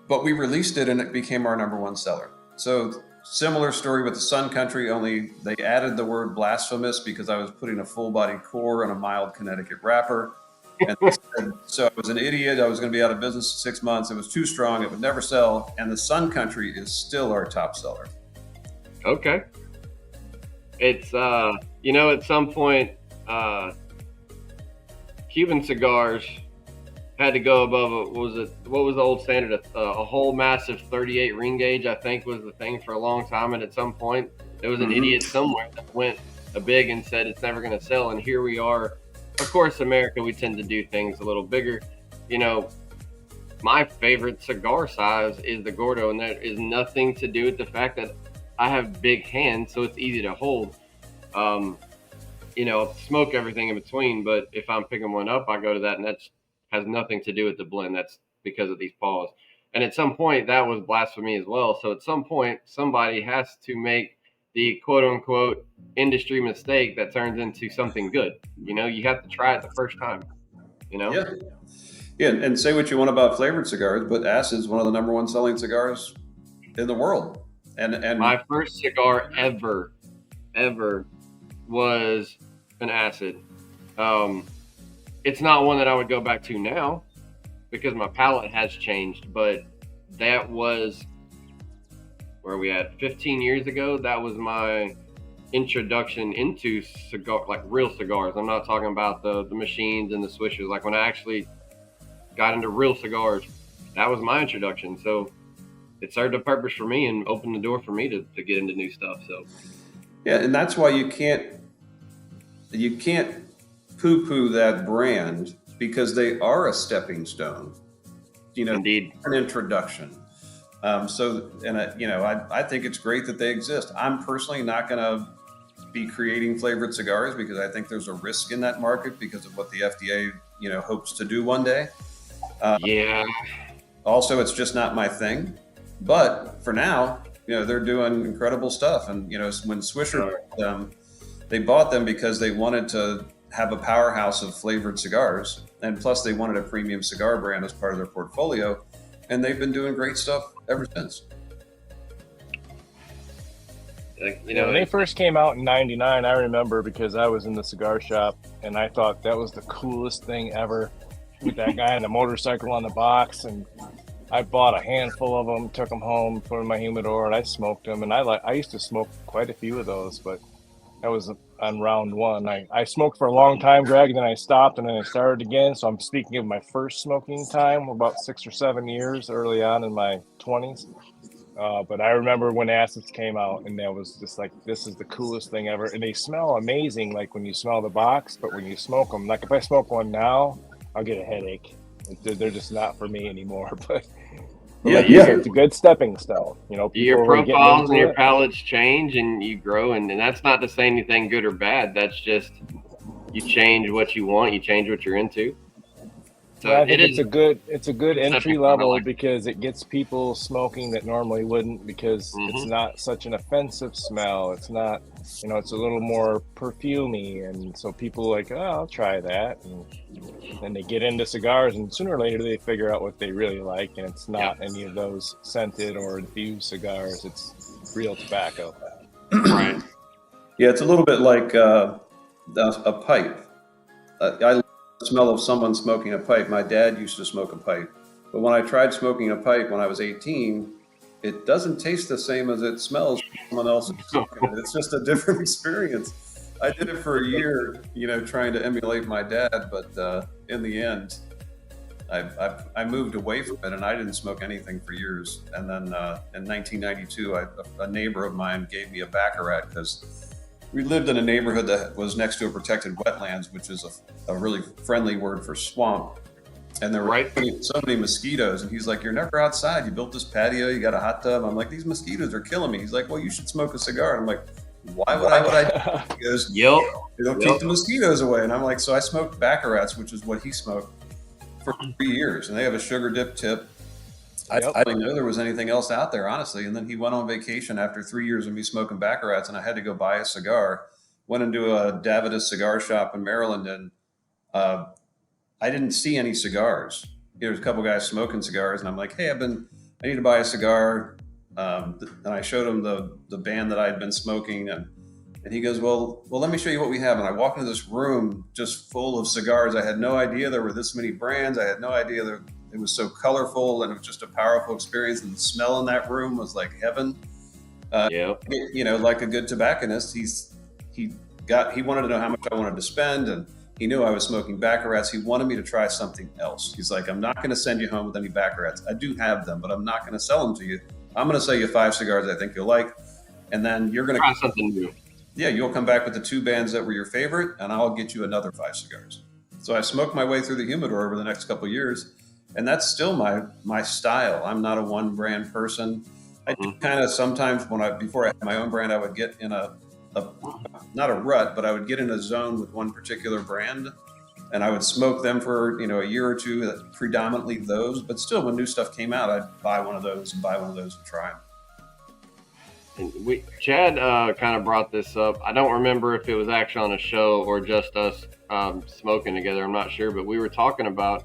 But we released it and it became our number one seller. So similar story with the Sun Country, only they added the word blasphemous because I was putting a full body core on a mild Connecticut wrapper. And they said, so I was an idiot. I was going to be out of business in 6 months. It was too strong. It would never sell. And the Sun Country is still our top seller. Okay. It's, at some point, Cuban cigars had to go above, what was the old standard? A whole massive 38 ring gauge, I think, was the thing for a long time. And at some point, there was an idiot somewhere that went a big and said it's never going to sell. And here we are. Of course, America, we tend to do things a little bigger. My favorite cigar size is the Gordo, and that is nothing to do with the fact that I have big hands, so it's easy to hold. Smoke everything in between, but if I'm picking one up, I go to that, and that has nothing to do with the blend. That's because of these paws. And at some point, that was blasphemy as well. So at some point, somebody has to make the quote-unquote industry mistake that turns into something good. You have to try it the first time, Yeah, and say what you want about flavored cigars, but Acid is one of the number one selling cigars in the world. And my first cigar ever was an Acid. It's not one that I would go back to now because my palate has changed, but that was where we at 15 years ago. That was my introduction into cigar, like real cigars. I'm not talking about the machines and the swishers. Like when I actually got into real cigars, that was my introduction. So it served a purpose for me and opened the door for me to get into new stuff. So yeah, and that's why you can't poo-poo that brand because they are a stepping stone. Indeed, an introduction. I think it's great that they exist. I'm personally not going to be creating flavored cigars because I think there's a risk in that market because of what the FDA, hopes to do one day. Yeah. Also, it's just not my thing. But for now, they're doing incredible stuff. And, when Swisher bought them, they bought them because they wanted to have a powerhouse of flavored cigars. And plus, they wanted a premium cigar brand as part of their portfolio. And they've been doing great stuff ever since. When they first came out in '99, I remember because I was in the cigar shop and I thought that was the coolest thing ever with that guy on the motorcycle on the box. And I bought a handful of them, took them home, put them in my humidor, and I smoked them. And I used to smoke quite a few of those, but that was on round one. I smoked for a long time, Greg, and then I stopped and then I started again. So I'm speaking of my first smoking time, about 6 or 7 years early on in my 20s. But I remember when Acids came out, and that was just like, this is the coolest thing ever. And they smell amazing, like when you smell the box, but when you smoke them, like if I smoke one now, I'll get a headache. They're just not for me anymore. But it's a good stepping stone. Your profiles and your palates change, and you grow, and that's not to say anything good or bad. That's just you change what you want, you change what you're into. So I think it's a good entry level because it gets people smoking that normally wouldn't because it's not such an offensive smell. It's not, it's a little more perfumey, and so people are like, oh, I'll try that, and then they get into cigars, and sooner or later they figure out what they really like, and it's not any of those scented or infused cigars. It's real tobacco. Right. Yeah, it's a little bit like a pipe. I love the smell of someone smoking a pipe. My dad used to smoke a pipe, but when I tried smoking a pipe when I was 18, it doesn't taste the same as it smells when someone else is smoking it. It's just a different experience. I did it for a year, trying to emulate my dad, but in the end, I moved away from it, and I didn't smoke anything for years. And then in 1992, a neighbor of mine gave me a Baccarat because we lived in a neighborhood that was next to a protected wetlands, which is a really friendly word for swamp. And there were so many mosquitoes. And he's like, you're never outside. You built this patio. You got a hot tub. I'm like, these mosquitoes are killing me. He's like, well, you should smoke a cigar. And I'm like, why would I? He goes, it'll keep the mosquitoes away. And I'm like, so I smoked Baccarats, which is what he smoked, for 3 years. And they have a sugar dip tip. I didn't know there was anything else out there, honestly. And then he went on vacation after 3 years of me smoking Baccarats, and I had to go buy a cigar. went into a Davidoff cigar shop in Maryland, and I didn't see any cigars. There was a couple guys smoking cigars, and I'm like, hey, I need to buy a cigar. And I showed him the band that I had been smoking, and he goes, well, let me show you what we have. And I walk into this room just full of cigars. I had no idea there were this many brands. I had no idea that it was so colorful, and it was just a powerful experience. And the smell in that room was like heaven. Yeah. You know, like a good tobacconist, he wanted to know how much I wanted to spend, and he knew I was smoking Baccarats. He wanted me to try something else. He's like, I'm not going to send you home with any Baccarats. I do have them, but I'm not going to sell them to you. I'm going to sell you 5 cigars I think you'll like, and then you're going to try something new. Yeah, you'll come back with the 2 bands that were your favorite, and I'll get you another 5 cigars. So I smoked my way through the humidor over the next couple of years, and that's still my style. I'm not a one brand person. I kind of sometimes before I had my own brand, I would get in a not a rut, but I would get in a zone with one particular brand, and I would smoke them for a year or two, predominantly those. But still, when new stuff came out, I'd buy one of those and try them. And Chad kind of brought this up. I don't remember if it was actually on a show or just us smoking together. I'm not sure, but we were talking about,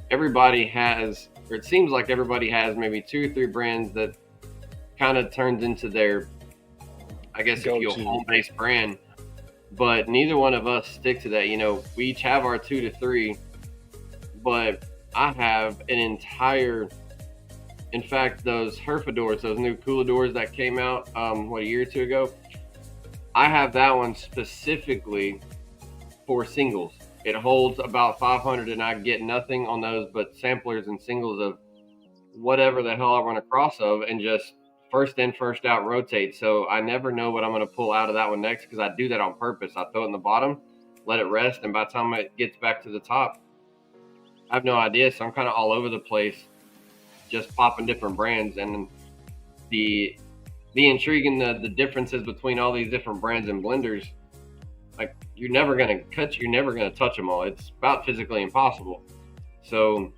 everybody has, or it seems like everybody has maybe 2 or 3 brands that kind of turns into their, I guess, if you home-based brand. But neither one of us stick to that. We each have our 2 to 3, but I have an entire. In fact, those Herfadors, those new Cooladors that came out, a year or 2 ago, I have that one specifically for singles. It holds about 500, and I get nothing on those but samplers and singles of whatever the hell I run across of, and just first in, first out rotate. So I never know what I'm going to pull out of that one next, because I do that on purpose. I throw it in the bottom, let it rest, and by the time it gets back to the top, I have no idea. So I'm kind of all over the place, just popping different brands. And the intrigue and the differences between all these different brands and blenders, like, you're never going to touch them all. It's about physically impossible. So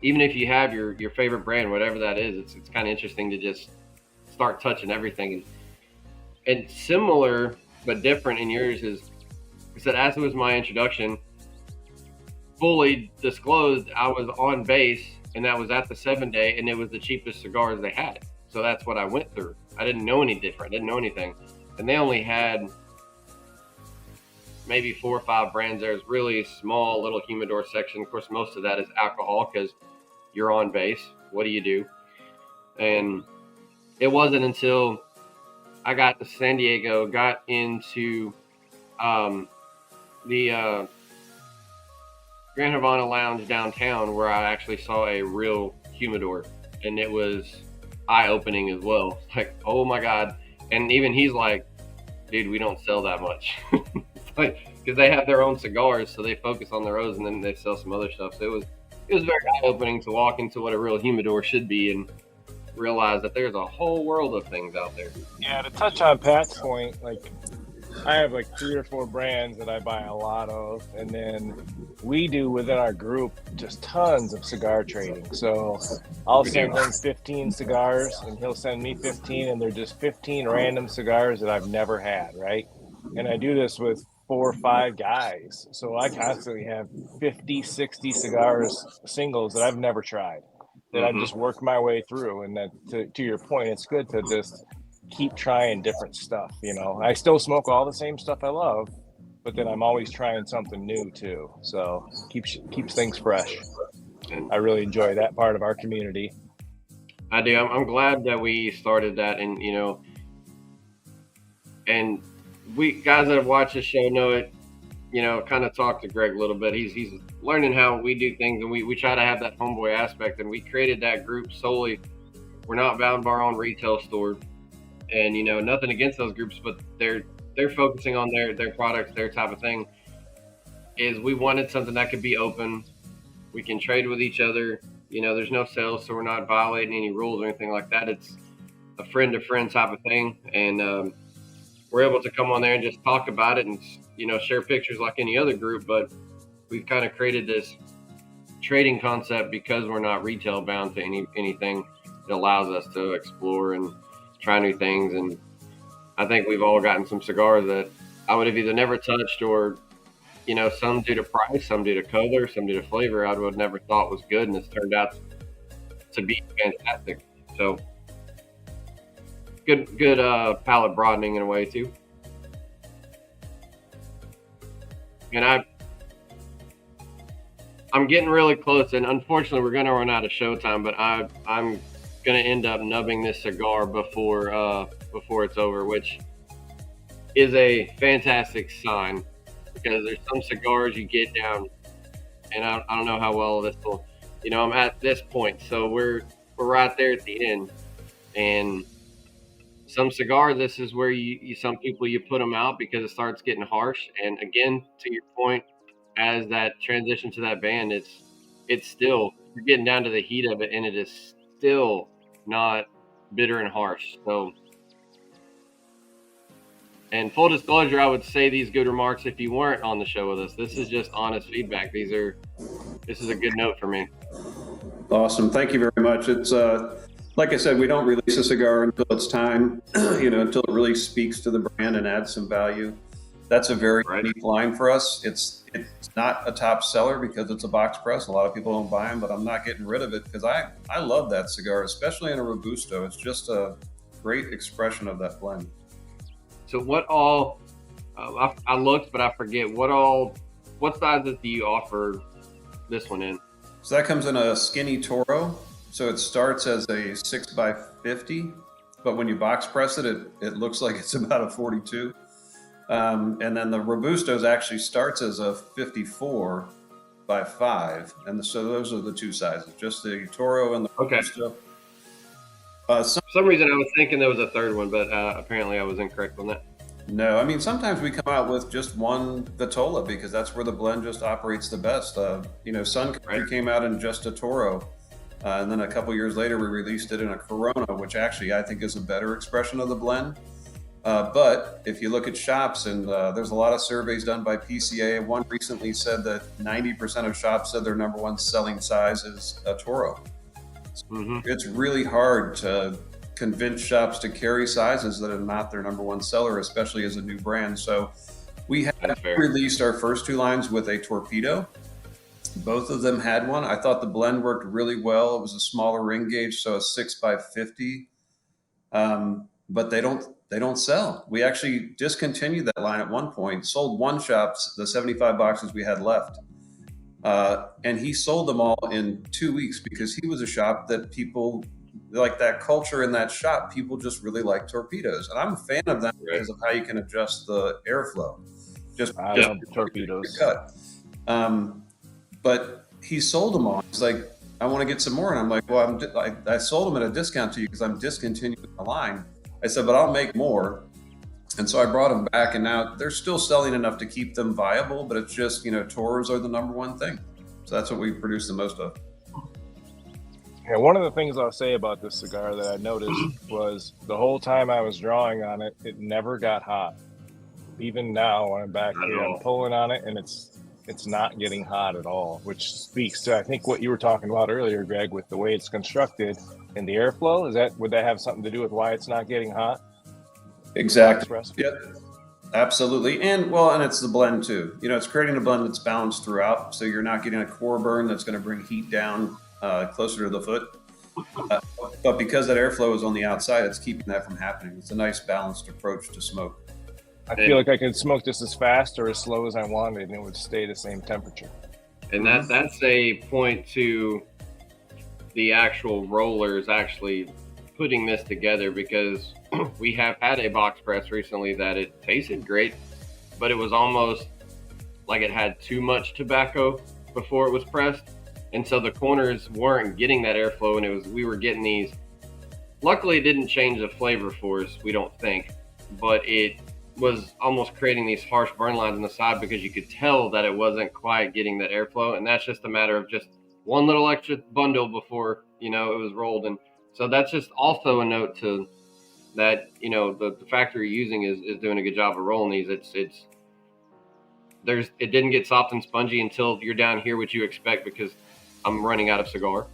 even if you have your favorite brand, whatever that is, it's kind of interesting to just start touching everything. And similar but different in yours is, I said, as it was my introduction, fully disclosed, I was on base, and that was at the 7-day, and it was the cheapest cigars they had. So that's what I went through. I didn't know any different. I didn't know anything. And they only had maybe 4 or 5 brands. There's really small little humidor section. Of course, most of that is alcohol, because you're on base. What do you do? And it wasn't until I got to San Diego, got into the Grand Havana Lounge downtown, where I actually saw a real humidor, and it was eye-opening as well. Like, oh my God. And even he's like, dude, we don't sell that much. Like, because they have their own cigars, so they focus on their own, and then they sell some other stuff. So it was very eye-opening to walk into what a real humidor should be and realize that there's a whole world of things out there. Yeah, to touch on Pat's point, like, I have like 3 or 4 brands that I buy a lot of, and then we do within our group just tons of cigar trading. So I'll send him 15 cigars, and he'll send me 15, and they're just 15 random cigars that I've never had, right? And I do this with 4 or 5 guys. So I constantly have 50, 60 cigars, singles that I've never tried, that I've just worked my way through. And that, to your point, it's good to just keep trying different stuff. I still smoke all the same stuff I love, but then I'm always trying something new too. So keeps things fresh. I really enjoy that part of our community. I do. I'm glad that we started that, and and we guys that have watched the show know it. Kind of talked to Greg a little bit. He's learning how we do things, and we try to have that homeboy aspect, and we created that group solely. We're not bound by our own retail store. And nothing against those groups, but they're focusing on their products, their type of thing. Is we wanted something that could be open. We can trade with each other. There's no sales, so we're not violating any rules or anything like that. It's a friend to friend type of thing, and we're able to come on there and just talk about it and share pictures like any other group. But we've kind of created this trading concept because we're not retail bound to anything. It allows us to explore and try new things, and I think we've all gotten some cigars that I would have either never touched or, some due to price, some due to color, some due to flavor, I would have never thought was good, and it's turned out to be fantastic. So good palate broadening in a way too. And I'm getting really close, and unfortunately, we're going to run out of showtime. But I'm going to end up nubbing this cigar before it's over, which is a fantastic sign, because there's some cigars you get down, and I don't know how well this will. I'm at this point, so we're right there at the end, and some cigars, this is where some people you put them out because it starts getting harsh. And again, to your point, as that transition to that band, it's still, you're getting down to the heat of it, and it is still not bitter and harsh. So, and full disclosure, I would say these good remarks if you weren't on the show with us. This is just honest feedback. This is a good note for me. Awesome. Thank you very much. It's like I said, we don't release a cigar until it's time, until it really speaks to the brand and adds some value. That's a very unique line for us. It's not a top seller because it's a box press. A lot of people don't buy them, but I'm not getting rid of it because I love that cigar, especially in a Robusto. It's just a great expression of that blend. So what all, I looked, but I forget, what sizes do you offer this one in? So that comes in a skinny Toro. So it starts as a 6x50, but when you box press it, it looks like it's about a 42. And then the Robustos actually starts as a 54x5. And so those are the two sizes, just the Toro and the Robusto. For some reason I was thinking there was a third one, but apparently I was incorrect on that. No, I mean, sometimes we come out with just one Vitola because that's where the blend just operates the best. Sun Country came out in just a Toro. And then a couple years later, we released it in a Corona, which actually I think is a better expression of the blend. But if you look at shops, and there's a lot of surveys done by PCA, one recently said that 90% of shops said their number one selling size is a Toro. Mm-hmm. It's really hard to convince shops to carry sizes that are not their number one seller, especially as a new brand. So we have released our first two lines with a Torpedo. Both of them had one. I thought the blend worked really well. It was a smaller ring gauge, so a 6x50. But they don't sell. We actually discontinued that line at one point, sold one shop the 75 boxes we had left. And he sold them all in 2 weeks because he was a shop that people, like that culture in that shop, people just really like Torpedoes. And I'm a fan of them because of how you can adjust the airflow. I love Torpedoes. Cut. But he sold them all. He's like, I want to get some more. And I'm like, well, I sold them at a discount to you because I'm discontinuing the line. I said, but I'll make more. And so I brought them back, and now they're still selling enough to keep them viable, but it's just, Toros are the number one thing. So that's what we produce the most of. Yeah, one of the things I'll say about this cigar that I noticed was the whole time I was drawing on it, it never got hot. Even now, when I'm back here, I'm pulling on it, and it's not getting hot at all, which speaks to, I think, what you were talking about earlier, Greg, with the way it's constructed and the airflow. Would that have something to do with why it's not getting hot? Exactly. Yep. Absolutely. And it's the blend too. It's creating a blend that's balanced throughout. So you're not getting a core burn that's going to bring heat down closer to the foot. But because that airflow is on the outside, it's keeping that from happening. It's a nice balanced approach to smoke. I feel like I could smoke just as fast or as slow as I wanted, and it would stay the same temperature. And that's a point to the actual rollers actually putting this together, because we have had a box press recently that it tasted great, but it was almost like it had too much tobacco before it was pressed. And so the corners weren't getting that airflow, and we were getting these. Luckily, it didn't change the flavor for us, we don't think, but it was almost creating these harsh burn lines on the side because you could tell that it wasn't quite getting that airflow. And that's just a matter of just one little extra bundle before, it was rolled. And so that's just also a note to that, the factory you're using is doing a good job of rolling these. It didn't get soft and spongy until you're down here, which you expect, because I'm running out of cigar,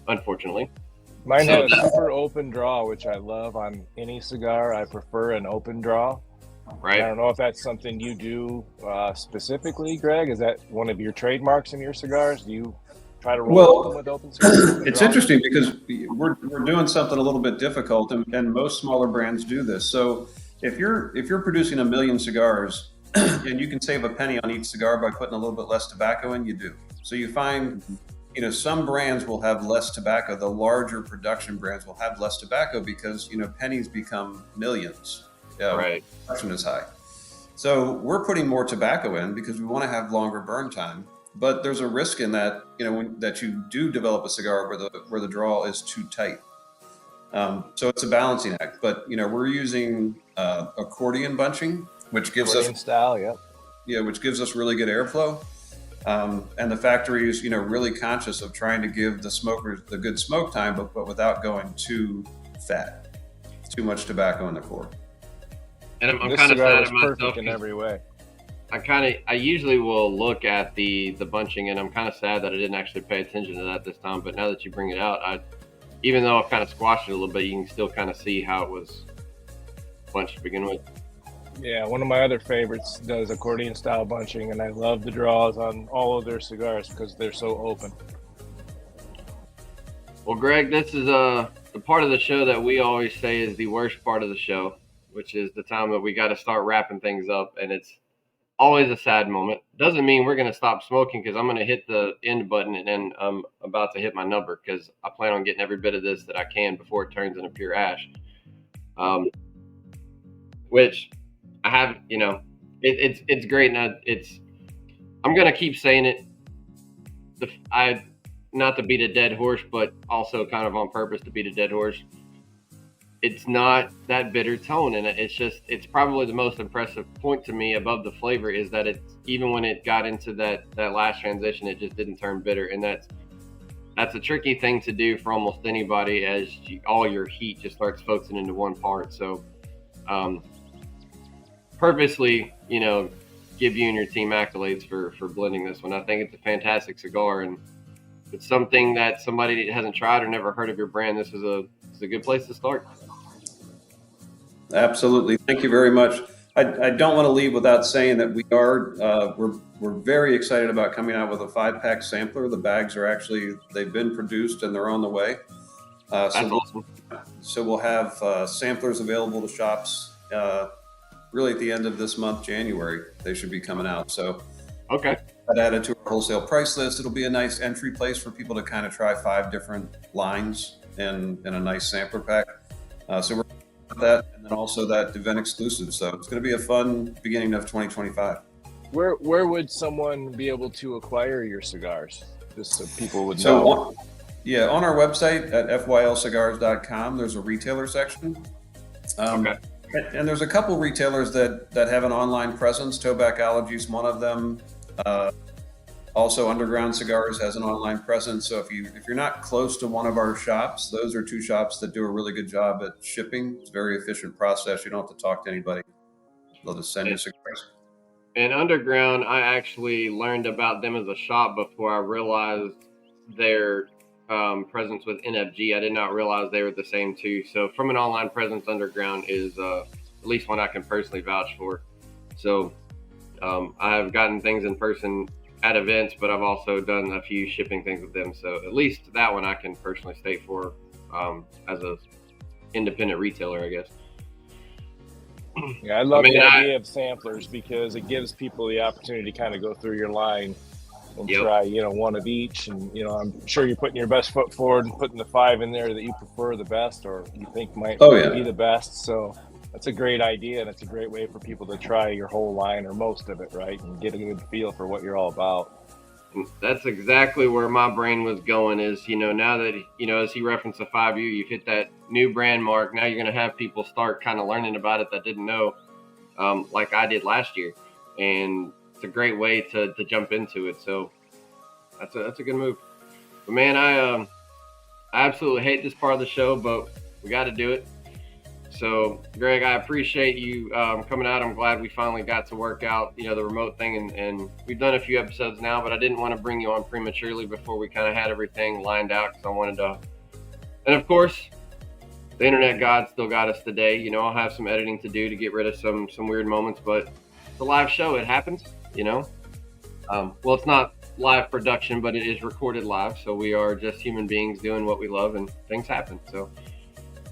unfortunately. Mine had a super open draw, which I love on any cigar. I prefer an open draw. Right. I don't know if that's something you do specifically, Greg. Is that one of your trademarks in your cigars? Do you try to roll them with open cigars? It's interesting because we're doing something a little bit difficult, and most smaller brands do this. So if you're producing 1 million cigars and you can save a penny on each cigar by putting a little bit less tobacco in, you do. So you find, some brands will have less tobacco. The larger production brands will have less tobacco because, pennies become millions. Right. Production is high. So we're putting more tobacco in because we want to have longer burn time. But there's a risk in that, that you do develop a cigar where the draw is too tight. So it's a balancing act. But, we're using accordion bunching, which gives us style, yeah. Yeah, which gives us really good airflow. And the factory is, really conscious of trying to give the smokers the good smoke time, but without going too fat, too much tobacco in the core. And I'm kind of sad at myself in every way. I usually will look at the bunching, and I'm kind of sad that I didn't actually pay attention to that this time. But now that you bring it out, even though I've kind of squashed it a little bit, you can still kind of see how it was bunched to begin with. Yeah, one of my other favorites does accordion style bunching, and I love the draws on all of their cigars because they're so open. Well, Greg, this is the part of the show that we always say is the worst part of the show, which is the time that we got to start wrapping things up, and it's always a sad moment. Doesn't mean we're going to stop smoking because I'm going to hit the end button and then I'm about to hit my number because I plan on getting every bit of this that I can before it turns into pure ash. Which I have, it's great. And I'm going to keep saying it. Not to beat a dead horse, but also kind of on purpose to beat a dead horse. It's not that bitter tone, and it's probably the most impressive point to me above the flavor is that it's even when it got into that last transition, it just didn't turn bitter, and that's a tricky thing to do for almost anybody as all your heat just starts focusing into one part. So, purposely, give you and your team accolades for blending this one. I think it's a fantastic cigar, and it's something that somebody that hasn't tried or never heard of your brand, this is a good place to start. Absolutely. Thank you very much. I don't want to leave without saying that we're very excited about coming out with a 5-pack sampler. The bags they've been produced and they're on the way. That's awesome. So we'll have samplers available to shops really at the end of this month, January. They should be coming out. So okay. That added to our wholesale price list. It'll be a nice entry place for people to kind of try 5 different lines in a nice sampler pack. So we're that, and then also that event exclusive. So it's going to be a fun beginning of 2025. Where would someone be able to acquire your cigars? Just so people would know. On our website at fylcigars.com, there's a retailer section. Okay. And there's a couple retailers that have an online presence. Tobacology is one of them. Also, Underground Cigars has an online presence. So if you're not close to one of our shops, those are 2 shops that do a really good job at shipping. It's a very efficient process. You don't have to talk to anybody. They'll just send you cigars. And Underground, I actually learned about them as a shop before I realized their presence with NFG. I did not realize they were the same too. So from an online presence, Underground is at least one I can personally vouch for. So I have gotten things in person at events, but I've also done a few shipping things with them. So at least that one I can personally state for as a independent retailer, I guess. Yeah, I love the idea of samplers because it gives people the opportunity to kind of go through your line and try, one of each. And, I'm sure you're putting your best foot forward and putting the 5 in there that you prefer the best or you think might be the best. So that's a great idea, and it's a great way for people to try your whole line or most of it, right, and get a good feel for what you're all about. That's exactly where my brain was going is, now that, as he referenced the 5U, you've hit that new brand mark. Now you're going to have people start kind of learning about it that didn't know, like I did last year. And it's a great way to jump into it. So that's a good move. But man, I absolutely hate this part of the show, but we got to do it. So, Greg, I appreciate you coming out. I'm glad we finally got to work out, the remote thing. And we've done a few episodes now, but I didn't want to bring you on prematurely before we kind of had everything lined out because I wanted to And of course, the internet god still got us today. You know, I'll have some editing to do to get rid of some weird moments, but it's a live show. It happens, you know. Well, it's not live production, but it is recorded live. So we are just human beings doing what we love, and things happen. So,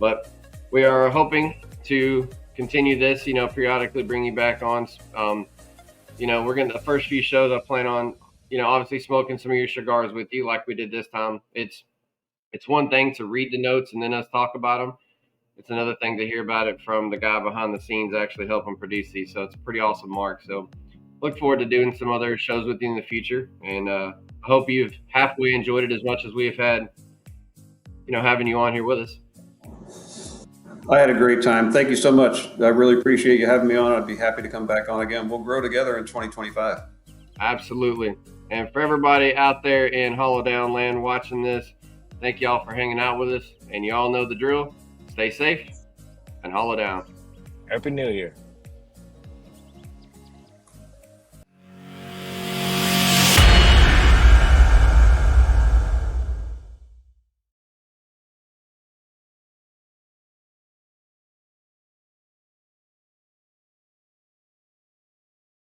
but we are hoping to continue this, you know, periodically bring you back on. You know, we're going to, the first few shows I plan on, you know, obviously smoking some of your cigars with you like we did this time. It's one thing to read the notes and then us talk about them. It's another thing to hear about it from the guy behind the scenes actually helping produce these. So it's a pretty awesome mark. So look forward to doing some other shows with you in the future. And I hope you've halfway enjoyed it as much as we have had, you know, having you on here with us. I had a great time. Thank you so much. I really appreciate you having me on. I'd be happy to come back on again. We'll grow together in 2025. Absolutely. And for everybody out there in Hollow Down Land watching this, thank y'all for hanging out with us. And you all know the drill. Stay safe and hollow down. Happy New Year.